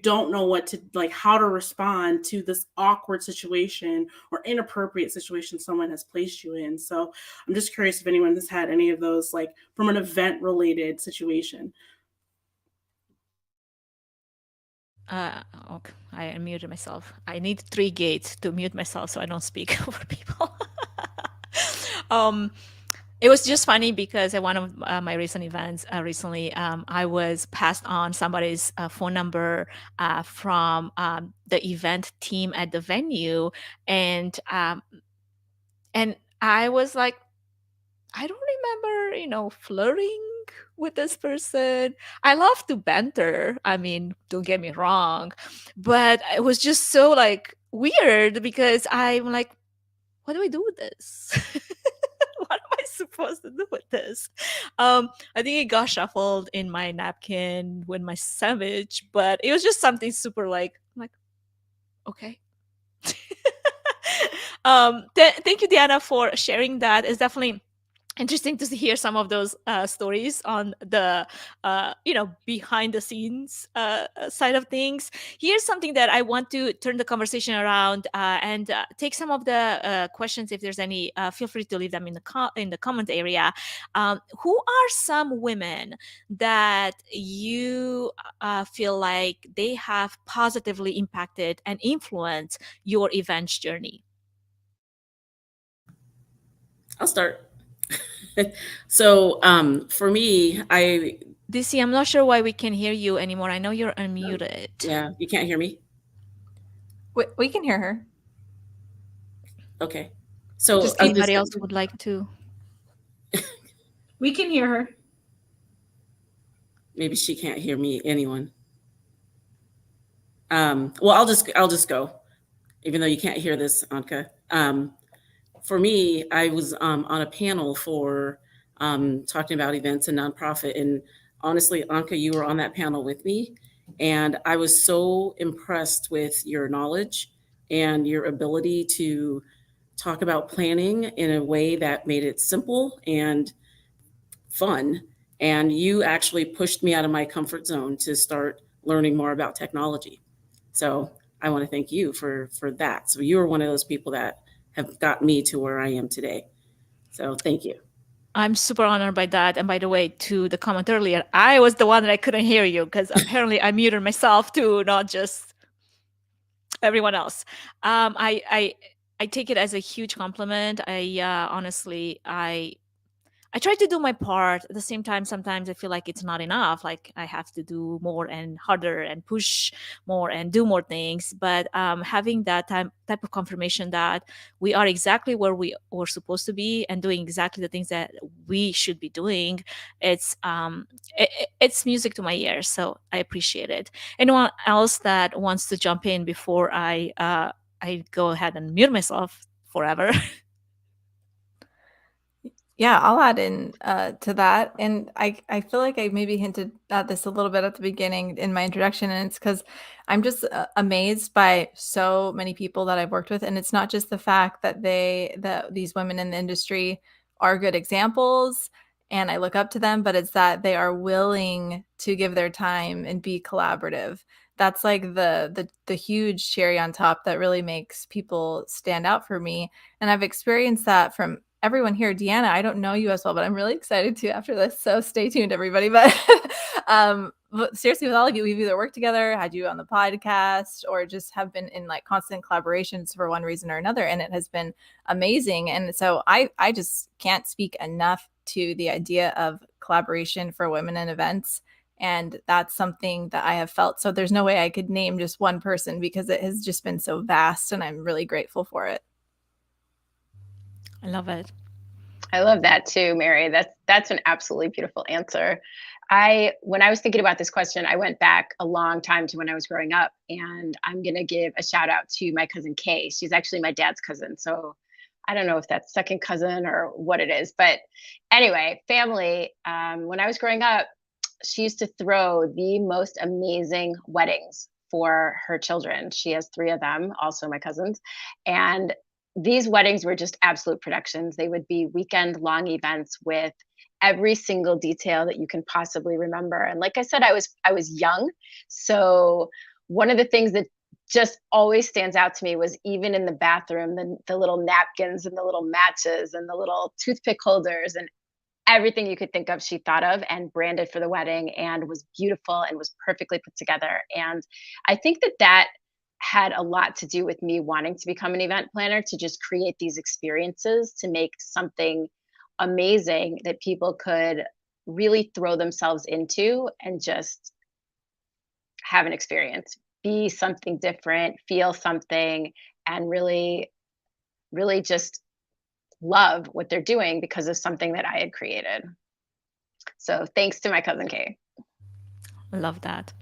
don't know what to, like, how to respond to this awkward situation or inappropriate situation someone has placed you in. So I'm just curious if anyone has had any of those, like from an event related situation. Okay. I unmuted myself. I need 3 gates to mute myself so I don't speak over people. It was just funny because at one of my recent events recently, I was passed on somebody's phone number from the event team at the venue, and I was like, I don't remember, flirting with this person. I love to banter. I mean, don't get me wrong, but it was just so like weird because I'm like, what do I do with this? What am I supposed to do with this? I think it got shuffled in my napkin with my sandwich, but it was just something super like, okay. Thank you, Diana, for sharing that. It's definitely interesting to hear some of those stories on the behind the scenes side of things. Here's something that I want to turn the conversation around and take some of the questions. If there's any, feel free to leave them in the comment area. Who are some women that you feel like they have positively impacted and influenced your events journey? I'll start. So for me, DC, I'm not sure why we can't hear you anymore. I know you're unmuted. Yeah, you can't hear me? We can hear her. Okay. So just anybody else would like to. We can hear her. Maybe she can't hear me. Anyone? Well, I'll just go, even though you can't hear this, Anka. For me, I was on a panel for talking about events and nonprofit. And honestly, Anka, you were on that panel with me. And I was so impressed with your knowledge and your ability to talk about planning in a way that made it simple and fun. And you actually pushed me out of my comfort zone to start learning more about technology. So I want to thank you for that. So you were one of those people that have got me to where I am today. So thank you. I'm super honored by that. And by the way, to the comment earlier, I was the one that I couldn't hear you because apparently I muted myself too, not just everyone else. I take it as a huge compliment. Honestly, I I try to do my part. At the same time, sometimes I feel like it's not enough. Like I have to do more and harder and push more and do more things. But having that type of confirmation that we are exactly where we were supposed to be and doing exactly the things that we should be doing, it's music to my ears. So I appreciate it. Anyone else that wants to jump in before I go ahead and mute myself forever? Yeah, I'll add in to that. And I feel like I maybe hinted at this a little bit at the beginning in my introduction, and it's because I'm just amazed by so many people that I've worked with. And it's not just the fact that these women in the industry are good examples and I look up to them, but it's that they are willing to give their time and be collaborative. That's like the huge cherry on top that really makes people stand out for me. And I've experienced that from everyone here. Deanna, I don't know you as well, but I'm really excited to after this. So stay tuned, everybody. But seriously, with all of you, we've either worked together, had you on the podcast, or just have been in like constant collaborations for one reason or another. And it has been amazing. And so I just can't speak enough to the idea of collaboration for women in events. And that's something that I have felt. So there's no way I could name just one person because it has just been so vast, and I'm really grateful for it. I love it. I love that too, Mary. That's an absolutely beautiful answer. When I was thinking about this question, I went back a long time to when I was growing up, and I'm going to give a shout out to my cousin Kay. She's actually my dad's cousin. So I don't know if that's second cousin or what it is, but anyway, family. When I was growing up, she used to throw the most amazing weddings for her children. She has 3 of them, also my cousins. And these weddings were just absolute productions. They would be weekend long events with every single detail that you can possibly remember. And like I said, I was young. So one of the things that just always stands out to me was even in the bathroom, the little napkins and the little matches and the little toothpick holders and everything you could think of, she thought of and branded for the wedding, and was beautiful and was perfectly put together. And I think that had a lot to do with me wanting to become an event planner, to just create these experiences, to make something amazing that people could really throw themselves into and just have an experience, be something different, feel something, and really, really just love what they're doing because of something that I had created. So thanks to my cousin Kay. Love that.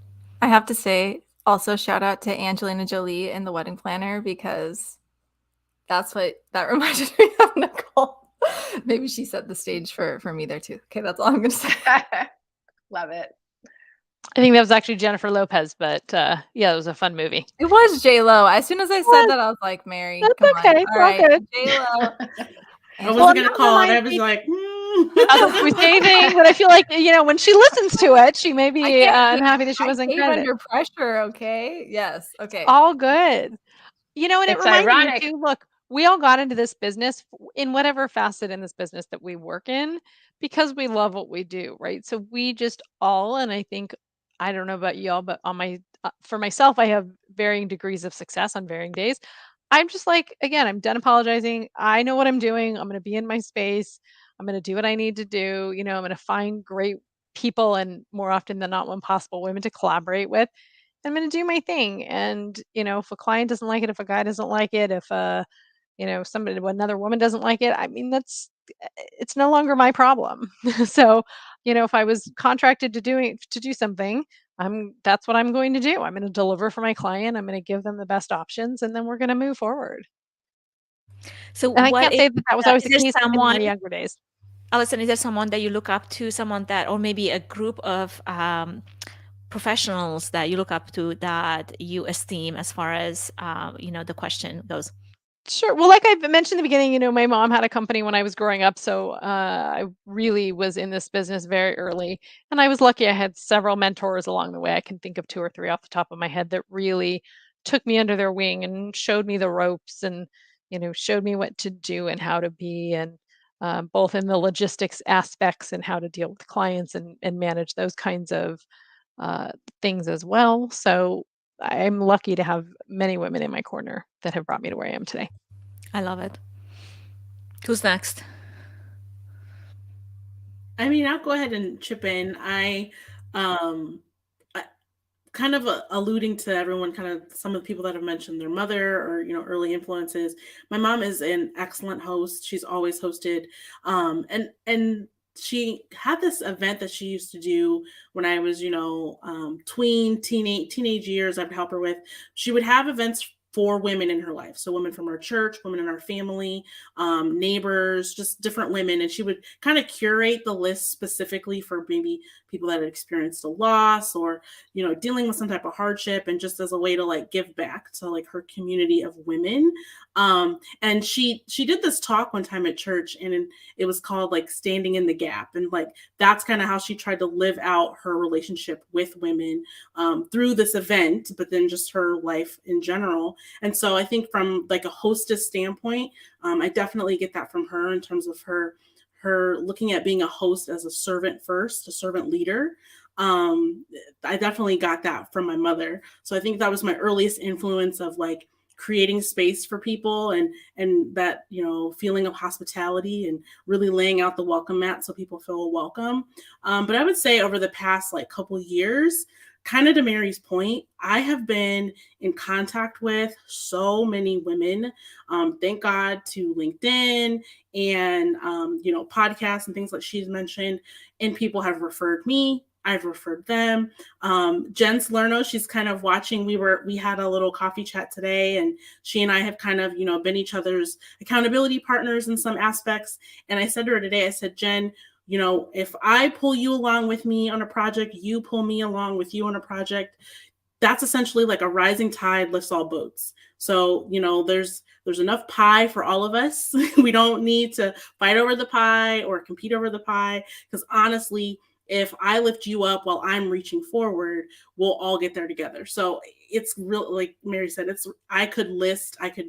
I have to say, also shout out to Angelina Jolie in The Wedding Planner, because that reminded me of Nicole. Maybe she set the stage for me there too. Okay, that's all I'm going to say. Love it. I think that was actually Jennifer Lopez, but yeah, it was a fun movie. It was J-Lo. As soon as I said that, I was like, Mary, That's come okay. on. It's All all right, good. J-Lo. I wasn't going to call it. I was like, I was receiving, but I feel like, when she listens to it, she may be unhappy that she wasn't credited. Under pressure, okay? Yes. Okay. All good. And it It's reminds ironic. me too, look, we all got into this business in whatever facet in this business that we work in because we love what we do, right? So we just all, and I think, I don't know about y'all, but for myself, I have varying degrees of success on varying days. I'm just like, again, I'm done apologizing. I know what I'm doing. I'm going to be in my space. I'm going to do what I need to do. I'm going to find great people, and more often than not, when possible, women to collaborate with. I'm going to do my thing. And, if a client doesn't like it, if a guy doesn't like it, if, another woman doesn't like it, I mean, it's no longer my problem. So, if I was contracted to do something, that's what I'm going to do. I'm going to deliver for my client. I'm going to give them the best options, and then we're going to move forward. So And I can't say that was always the case in my younger days. Alison, is there someone that you look up to, or maybe a group of professionals that you look up to that you esteem as far as, the question goes? Sure. Well, like I mentioned in the beginning, my mom had a company when I was growing up. So I really was in this business very early. And I was lucky I had several mentors along the way. I can think of 2 or 3 off the top of my head that really took me under their wing and showed me the ropes and, showed me what to do and how to be, and both in the logistics aspects and how to deal with clients and manage those kinds of things as well. So I'm lucky to have many women in my corner that have brought me to where I am today. I love it. Who's next? I mean, I'll go ahead and chip in. Um, I kind of alluding to everyone, kind of some of the people that have mentioned their mother or early influences. My mom is an excellent host. She's always hosted, and she had this event that she used to do when I was teenage years. I'd help her with. She would have events for women in her life, so women from our church, women in our family, neighbors, just different women, and she would kind of curate the list specifically for maybe people that had experienced a loss or dealing with some type of hardship, and just as a way to like give back to like her community of women. And she did this talk one time at church, and it was called like standing in the gap, and like that's kind of how she tried to live out her relationship with women through this event, but then just her life in general. And so I think from like a hostess standpoint, I definitely get that from her in terms of her looking at being a host as a servant first, a servant leader. I definitely got that from my mother. So I think that was my earliest influence of like creating space for people, and that feeling of hospitality and really laying out the welcome mat so people feel welcome. But I would say over the past like couple years, kind of to Mary's point, I have been in contact with so many women. Thank God to LinkedIn and podcasts and things like she's mentioned, and people have referred me. I've referred them. Jen Salerno, she's kind of watching. We had a little coffee chat today, and she and I have kind of been each other's accountability partners in some aspects. And I said to her today, I said, Jen, if I pull you along with me on a project, you pull me along with you on a project, that's essentially like a rising tide lifts all boats. So, there's enough pie for all of us. We don't need to fight over the pie or compete over the pie, because honestly, if I lift you up while I'm reaching forward, we'll all get there together. So it's real, like Mary said, I could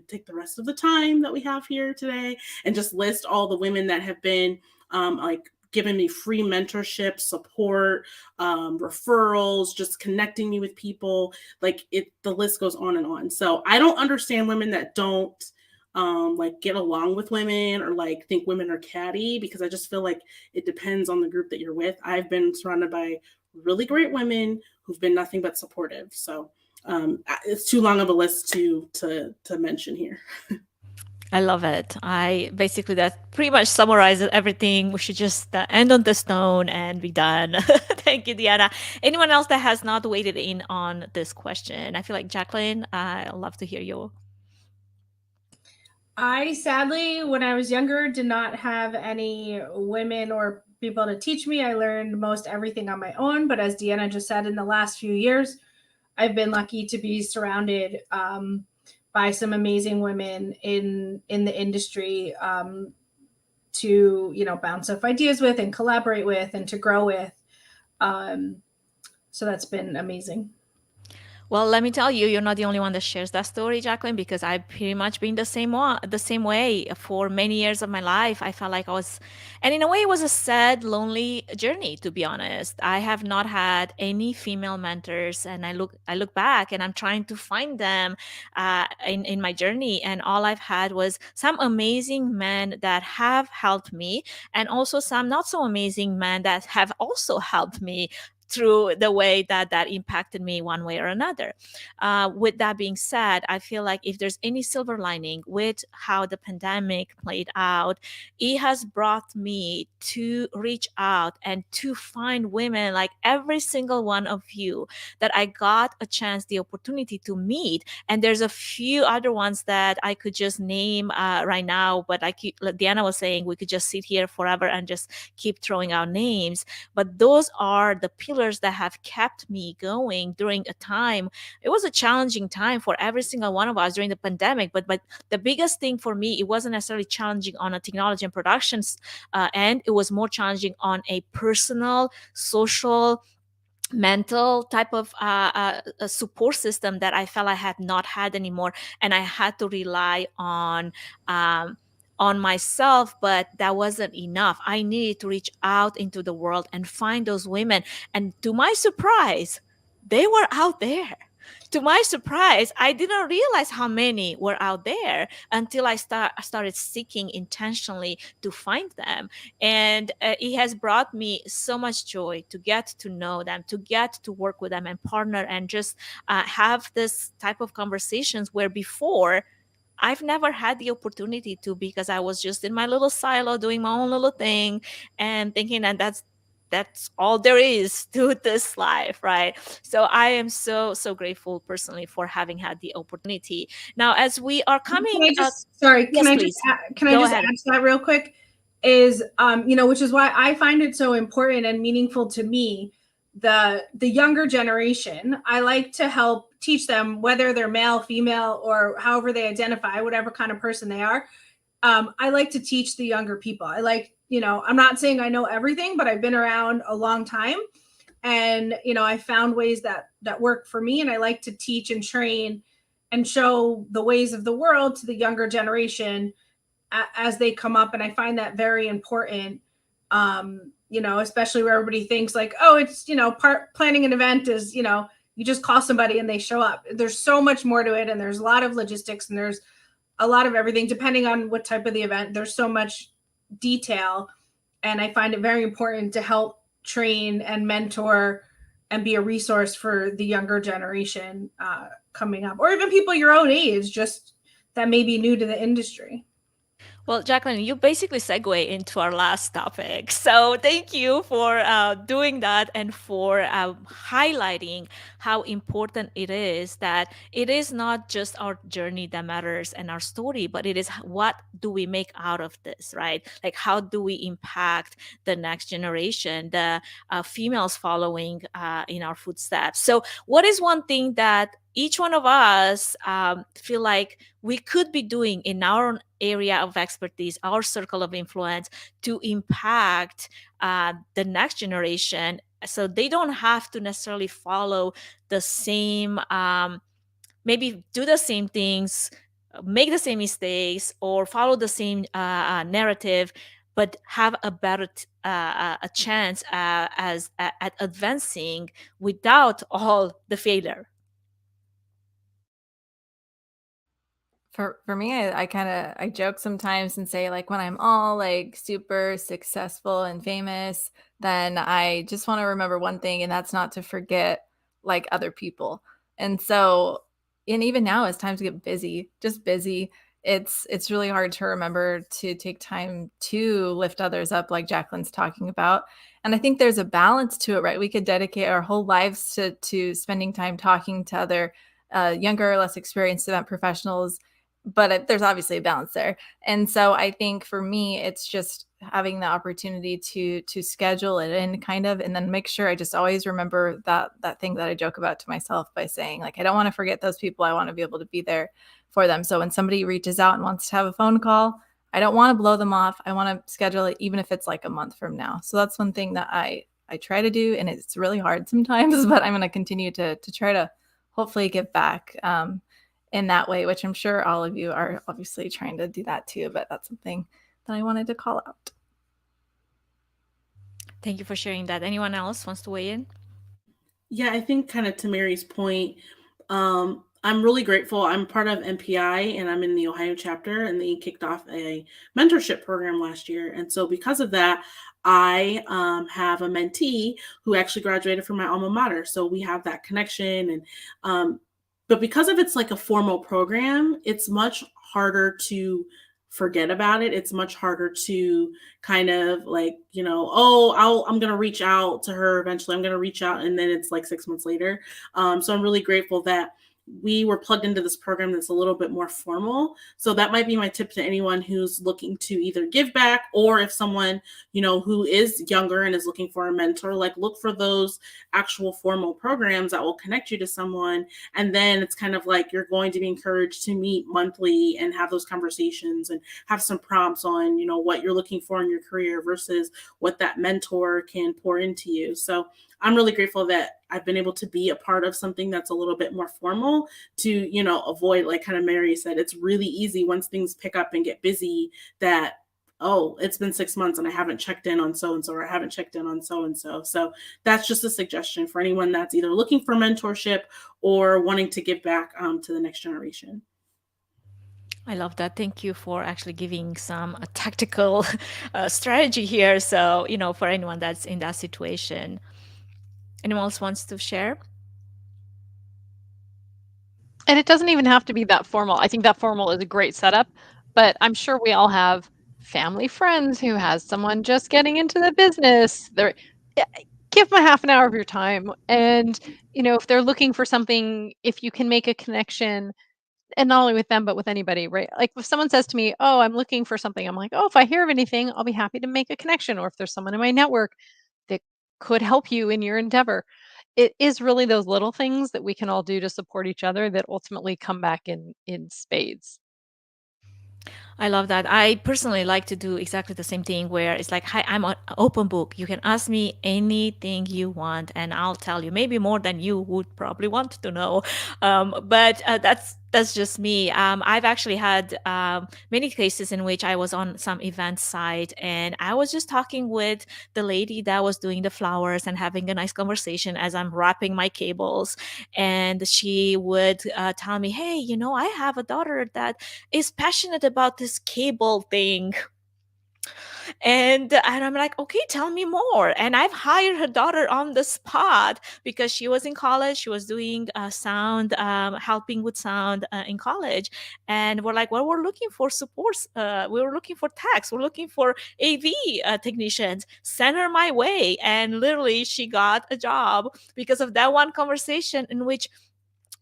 take the rest of the time that we have here today and just list all the women that have been like giving me free mentorship, support, referrals, just connecting me with people. Like the list goes on and on. So I don't understand women that don't like get along with women or like think women are catty, because I just feel like it depends on the group that you're with. I've been surrounded by really great women who've been nothing but supportive. So it's too long of a list to mention here. I love it. That pretty much summarizes everything. We should just end on the stone and be done. Thank you, Deanna. Anyone else that has not weighed in on this question? I feel like Jacqueline, I'd love to hear you. I sadly, when I was younger, did not have any women or people to teach me. I learned most everything on my own. But as Deanna just said, in the last few years, I've been lucky to be surrounded by some amazing women in the industry to bounce off ideas with and collaborate with and to grow with. So that's been amazing. Well, let me tell you, you're not the only one that shares that story, Jacqueline, because I've pretty much been the same way for many years of my life. I felt like and in a way, it was a sad, lonely journey, to be honest. I have not had any female mentors, and I look back, and I'm trying to find them in my journey, and all I've had was some amazing men that have helped me, and also some not so amazing men that have also helped me through the way that impacted me one way or another. With that being said, I feel like if there's any silver lining with how the pandemic played out, it has brought me to reach out and to find women like every single one of you that I got a chance, the opportunity to meet. And there's a few other ones that I could just name right now, but like Deanna was saying, we could just sit here forever and just keep throwing out names. But those are the pillars that have kept me going during a time. It was a challenging time for every single one of us during the pandemic, but the biggest thing for me, it wasn't necessarily challenging on a technology and productions end. It was more challenging on a personal, social, mental type of a support system that I felt I had not had anymore, and I had to rely on myself, but that wasn't enough. I needed to reach out into the world and find those women. And to my surprise, they were out there. To my surprise, I didn't realize how many were out there until I started seeking intentionally to find them. And it has brought me so much joy to get to know them, to get to work with them and partner and just have this type of conversations where before I've never had the opportunity to, because I was just in my little silo doing my own little thing and thinking that that's all there is to this life, right? So I am so grateful personally for having had the opportunity. Now, as we are coming, can I just Go add ahead. to that real quick? Is which is why I find it so important and meaningful to me. The younger generation, I like to help teach them, whether they're male, female, or however they identify, whatever kind of person they are. I like to teach the younger people. I like, I'm not saying I know everything, but I've been around a long time, and I found ways that work for me, and I like to teach and train and show the ways of the world to the younger generation as they come up. And I find that very important. Especially where everybody thinks like, oh, it's, planning an event is, you just call somebody and they show up. There's so much more to it. And there's a lot of logistics and there's a lot of everything, depending on what type of the event. There's so much detail. And I find it very important to help train and mentor and be a resource for the younger generation coming up, or even people your own age, just that may be new to the industry. Well, Jacqueline, you basically segue into our last topic. So thank you for doing that and for highlighting how important it is that it is not just our journey that matters and our story, but it is what do we make out of this, right? Like how do we impact the next generation, the females following in our footsteps. So what is one thing that each one of us feel like we could be doing in our own area of expertise, our circle of influence, to impact the next generation, so they don't have to necessarily follow the same, maybe do the same things, make the same mistakes, or follow the same narrative, but have a better a chance at advancing without all the failure. For me, I joke sometimes and say, like, when I'm all like super successful and famous, then I just want to remember one thing, and that's not to forget like other people. And so, and even now as times get busy, it's really hard to remember to take time to lift others up, like Jacqueline's talking about. And I think there's a balance to it, right? We could dedicate our whole lives to spending time talking to other younger, less experienced event professionals, but there's obviously a balance there. And so I think for me, it's just having the opportunity to schedule it in kind of, and then make sure I just always remember that thing that I joke about to myself by saying, like, I don't want to forget those people. I want to be able to be there for them. So when somebody reaches out and wants to have a phone call, I don't want to blow them off. I want to schedule it, even if it's like a month from now. So that's one thing that I try to do, and it's really hard sometimes, but I'm going to continue to try to hopefully give back in that way, which I'm sure all of you are obviously trying to do that too, but that's something that I wanted to call out. Thank you for sharing that. Anyone else wants to weigh in? Yeah, I think kind of to Mary's point, I'm really grateful. I'm part of MPI and I'm in the Ohio chapter, and they kicked off a mentorship program last year. And so because of that, I have a mentee who actually graduated from my alma mater. So we have that connection. And but because of it's like a formal program, it's much harder to forget about it. It's much harder to kind of like, I'm going to reach out to her eventually. I'm going to reach out. And then it's like 6 months later. So I'm really grateful that we were plugged into this program that's a little bit more formal. So that might be my tip to anyone who's looking to either give back, or if someone, who is younger and is looking for a mentor, like look for those actual formal programs that will connect you to someone. And then it's kind of like you're going to be encouraged to meet monthly and have those conversations and have some prompts on, what you're looking for in your career versus what that mentor can pour into you. So I'm really grateful that I've been able to be a part of something that's a little bit more formal to, avoid, like kind of Mary said, it's really easy once things pick up and get busy that oh, it's been 6 months and I haven't checked in on so and so, or I haven't checked in on so and so. So that's just a suggestion for anyone that's either looking for mentorship or wanting to give back to the next generation. I love that. Thank you for actually giving some tactical strategy here. So, for anyone that's in that situation. Anyone else wants to share? And it doesn't even have to be that formal. I think that formal is a great setup, but I'm sure we all have family friends who has someone just getting into the business. Give them a half an hour of your time. And, if they're looking for something, if you can make a connection, and not only with them, but with anybody, right? Like if someone says to me, oh, I'm looking for something, I'm like, oh, if I hear of anything, I'll be happy to make a connection. Or if there's someone in my network that could help you in your endeavor. It is really those little things that we can all do to support each other that ultimately come back in spades. I love that. I personally like to do exactly the same thing where it's like, hi, I'm an open book. You can ask me anything you want and I'll tell you, maybe more than you would probably want to know. But that's just me. I've actually had many cases in which I was on some event site and I was just talking with the lady that was doing the flowers and having a nice conversation as I'm wrapping my cables. And she would tell me, hey, I have a daughter that is passionate about this cable thing. And I'm like, okay, tell me more. And I've hired her daughter on the spot because she was in college. She was doing sound, helping with sound in college. And we're like, well, we're looking for supports. We were looking for techs. We're looking for AV technicians. Send her my way. And literally, she got a job because of that one conversation in which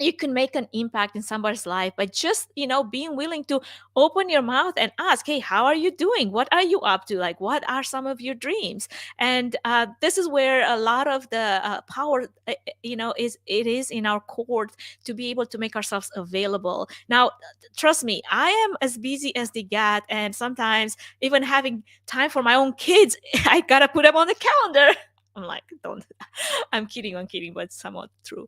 you can make an impact in somebody's life by just being willing to open your mouth and ask, hey, how are you doing? What are you up to? Like, what are some of your dreams? And this is where a lot of the power is in our court to be able to make ourselves available. Now, trust me, I am as busy as the get, and sometimes even having time for my own kids, I gotta put them on the calendar. I'm like, don't. I'm kidding, but somewhat true.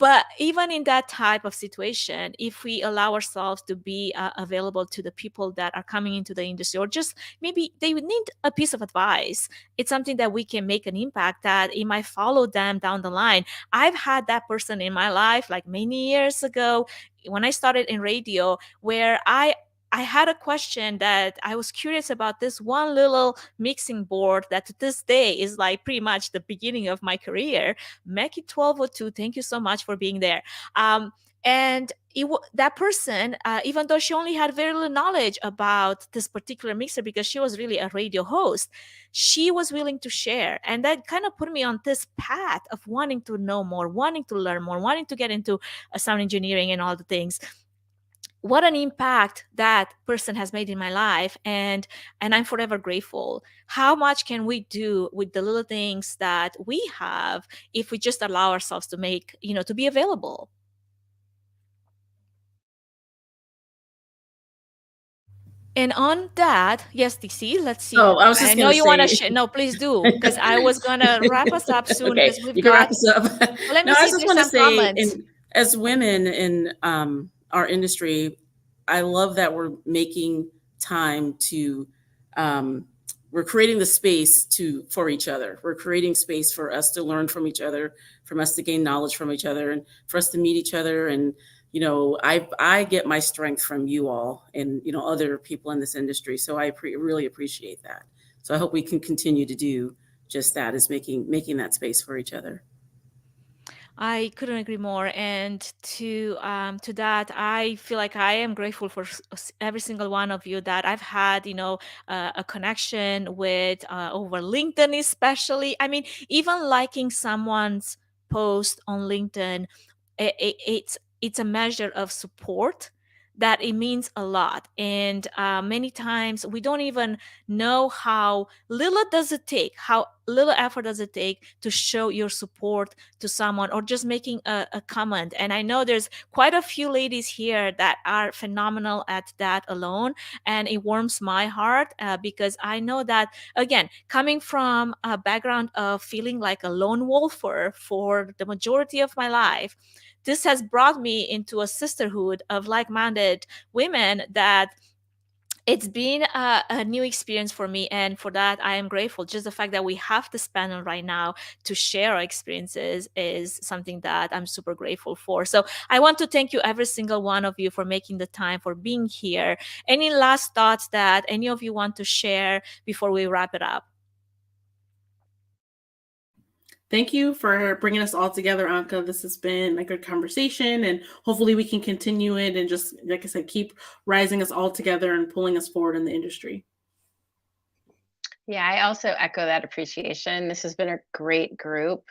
But even in that type of situation, if we allow ourselves to be available to the people that are coming into the industry, or just maybe they would need a piece of advice, it's something that we can make an impact that it might follow them down the line. I've had that person in my life like many years ago when I started in radio, where I had a question that I was curious about this one little mixing board that to this day is like pretty much the beginning of my career. Mackie 1202, thank you so much for being there. And that person, even though she only had very little knowledge about this particular mixer because she was really a radio host, she was willing to share. And that kind of put me on this path of wanting to know more, wanting to learn more, wanting to get into sound engineering and all the things. What an impact that person has made in my life, and I'm forever grateful. How much can we do with the little things that we have if we just allow ourselves to make, to be available? And on that, yes, DC, let's see. Oh, I was just I know gonna you want to say- share. No, please do, because I was going to wrap us up soon Okay, because we've you can wrap got. this up. Well, let me No, see I if just there's want to some say, comments. as women in our industry, I love that we're making time to, we're creating the space for each other. We're creating space for us to learn from each other, from us to gain knowledge from each other, and for us to meet each other. And I get my strength from you all and other people in this industry. So I really appreciate that. So I hope we can continue to do just that, is making that space for each other. I couldn't agree more. And to that, I feel like I am grateful for every single one of you that I've had, a connection with over LinkedIn, especially. I mean, even liking someone's post on LinkedIn, it's a measure of support that it means a lot. And many times we don't even know how little does it take, how little effort does it take to show your support to someone, or just making a comment. And I know there's quite a few ladies here that are phenomenal at that alone, and it warms my heart because I know that, again, coming from a background of feeling like a lone wolfer for the majority of my life, this has brought me into a sisterhood of like-minded women that it's been a new experience for me, and for that I am grateful. Just the fact that we have this panel right now to share our experiences is something that I'm super grateful for. So I want to thank you, every single one of you, for making the time, for being here. Any last thoughts that any of you want to share before we wrap it up? Thank you for bringing us all together, Anka. This has been a good conversation, and hopefully we can continue it and just, like I said, keep rising us all together and pulling us forward in the industry. Yeah, I also echo that appreciation. This has been a great group.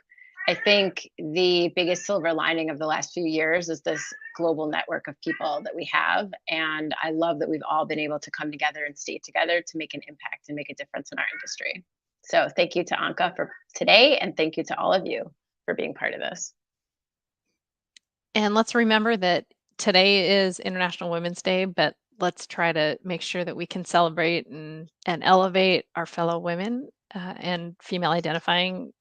I think the biggest silver lining of the last few years is this global network of people that we have. And I love that we've all been able to come together and stay together to make an impact and make a difference in our industry. So thank you to Anka for today, and thank you to all of you for being part of this. And let's remember that today is International Women's Day, but let's try to make sure that we can celebrate and elevate our fellow women and female identifying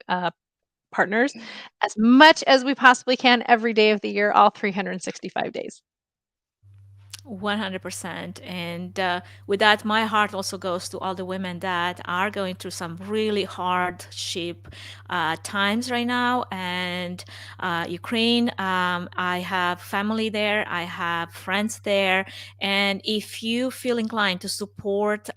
partners as much as we possibly can every day of the year, all 365 days. 100%. And with that, my heart also goes to all the women that are going through some really hardship times right now. And Ukraine, I have family there, I have friends there. And if you feel inclined to support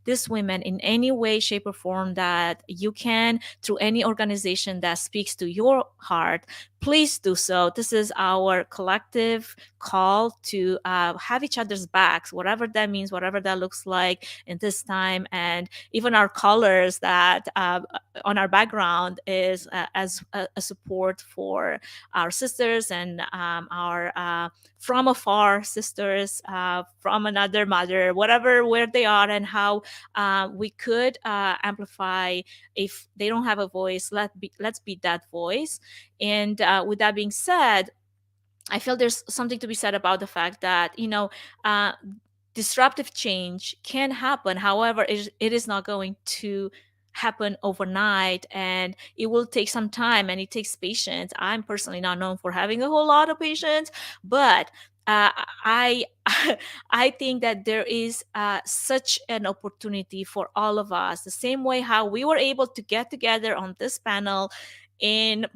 these women in any way, shape, or form that you can, through any organization that speaks to your heart, please do so. This is our collective call to have each other's backs, whatever that means, whatever that looks like in this time. And even our colors that on our background is as a support for our sisters and our from afar sisters, from another mother, whatever, where they are, and how we could amplify. If they don't have a voice, let's be that voice. And with that being said, I feel there's something to be said about the fact that, disruptive change can happen. However, it is not going to happen overnight, and it will take some time, and it takes patience. I'm personally not known for having a whole lot of patience, but I I think that there is such an opportunity for all of us. The same way how we were able to get together on this panel in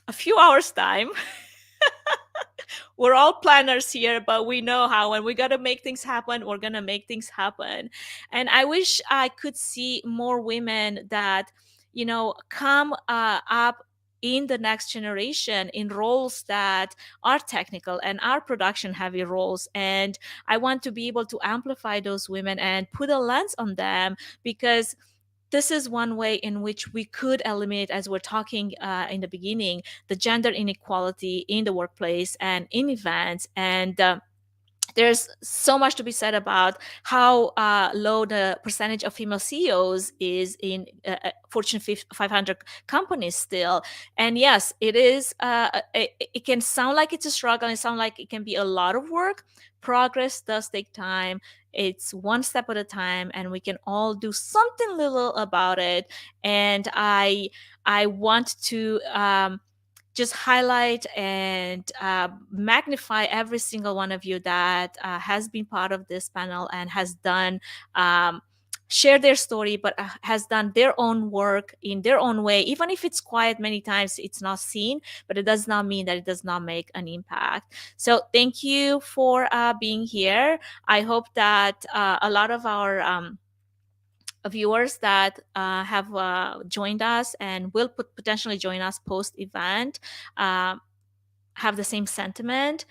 a few hours' time. We're all planners here, but we know how when we got to make things happen, we're going to make things happen. And I wish I could see more women that, come up in the next generation in roles that are technical and are production heavy roles. And I want to be able to amplify those women and put a lens on them, because this is one way in which we could eliminate, as we're talking in the beginning, the gender inequality in the workplace and in events. And there's so much to be said about how low the percentage of female CEOs is in Fortune 500 companies still. And yes, it is. It can sound like it's a struggle. It sounds like it can be a lot of work. Progress does take time. It's one step at a time, and we can all do something little about it. And I want to just highlight and magnify every single one of you that has been part of this panel and has done share their story, but has done their own work in their own way. Even if it's quiet, many times it's not seen, but it does not mean that it does not make an impact. So thank you for being here. I hope that a lot of our viewers that have joined us and will potentially join us post-event have the same sentiment.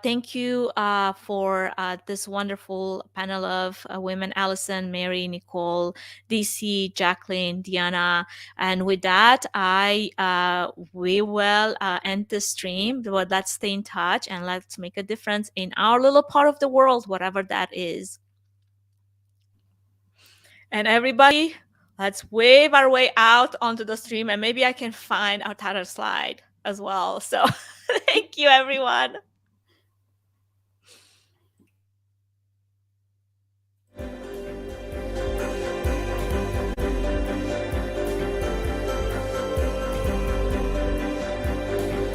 Thank you for this wonderful panel of women: Alison, Mary, Nicole, DC, Jacqueline, Diana. And with that, we will end the stream. But let's stay in touch and let's make a difference in our little part of the world, whatever that is. And everybody, let's wave our way out onto the stream, and maybe I can find our title slide as well. So thank you, everyone.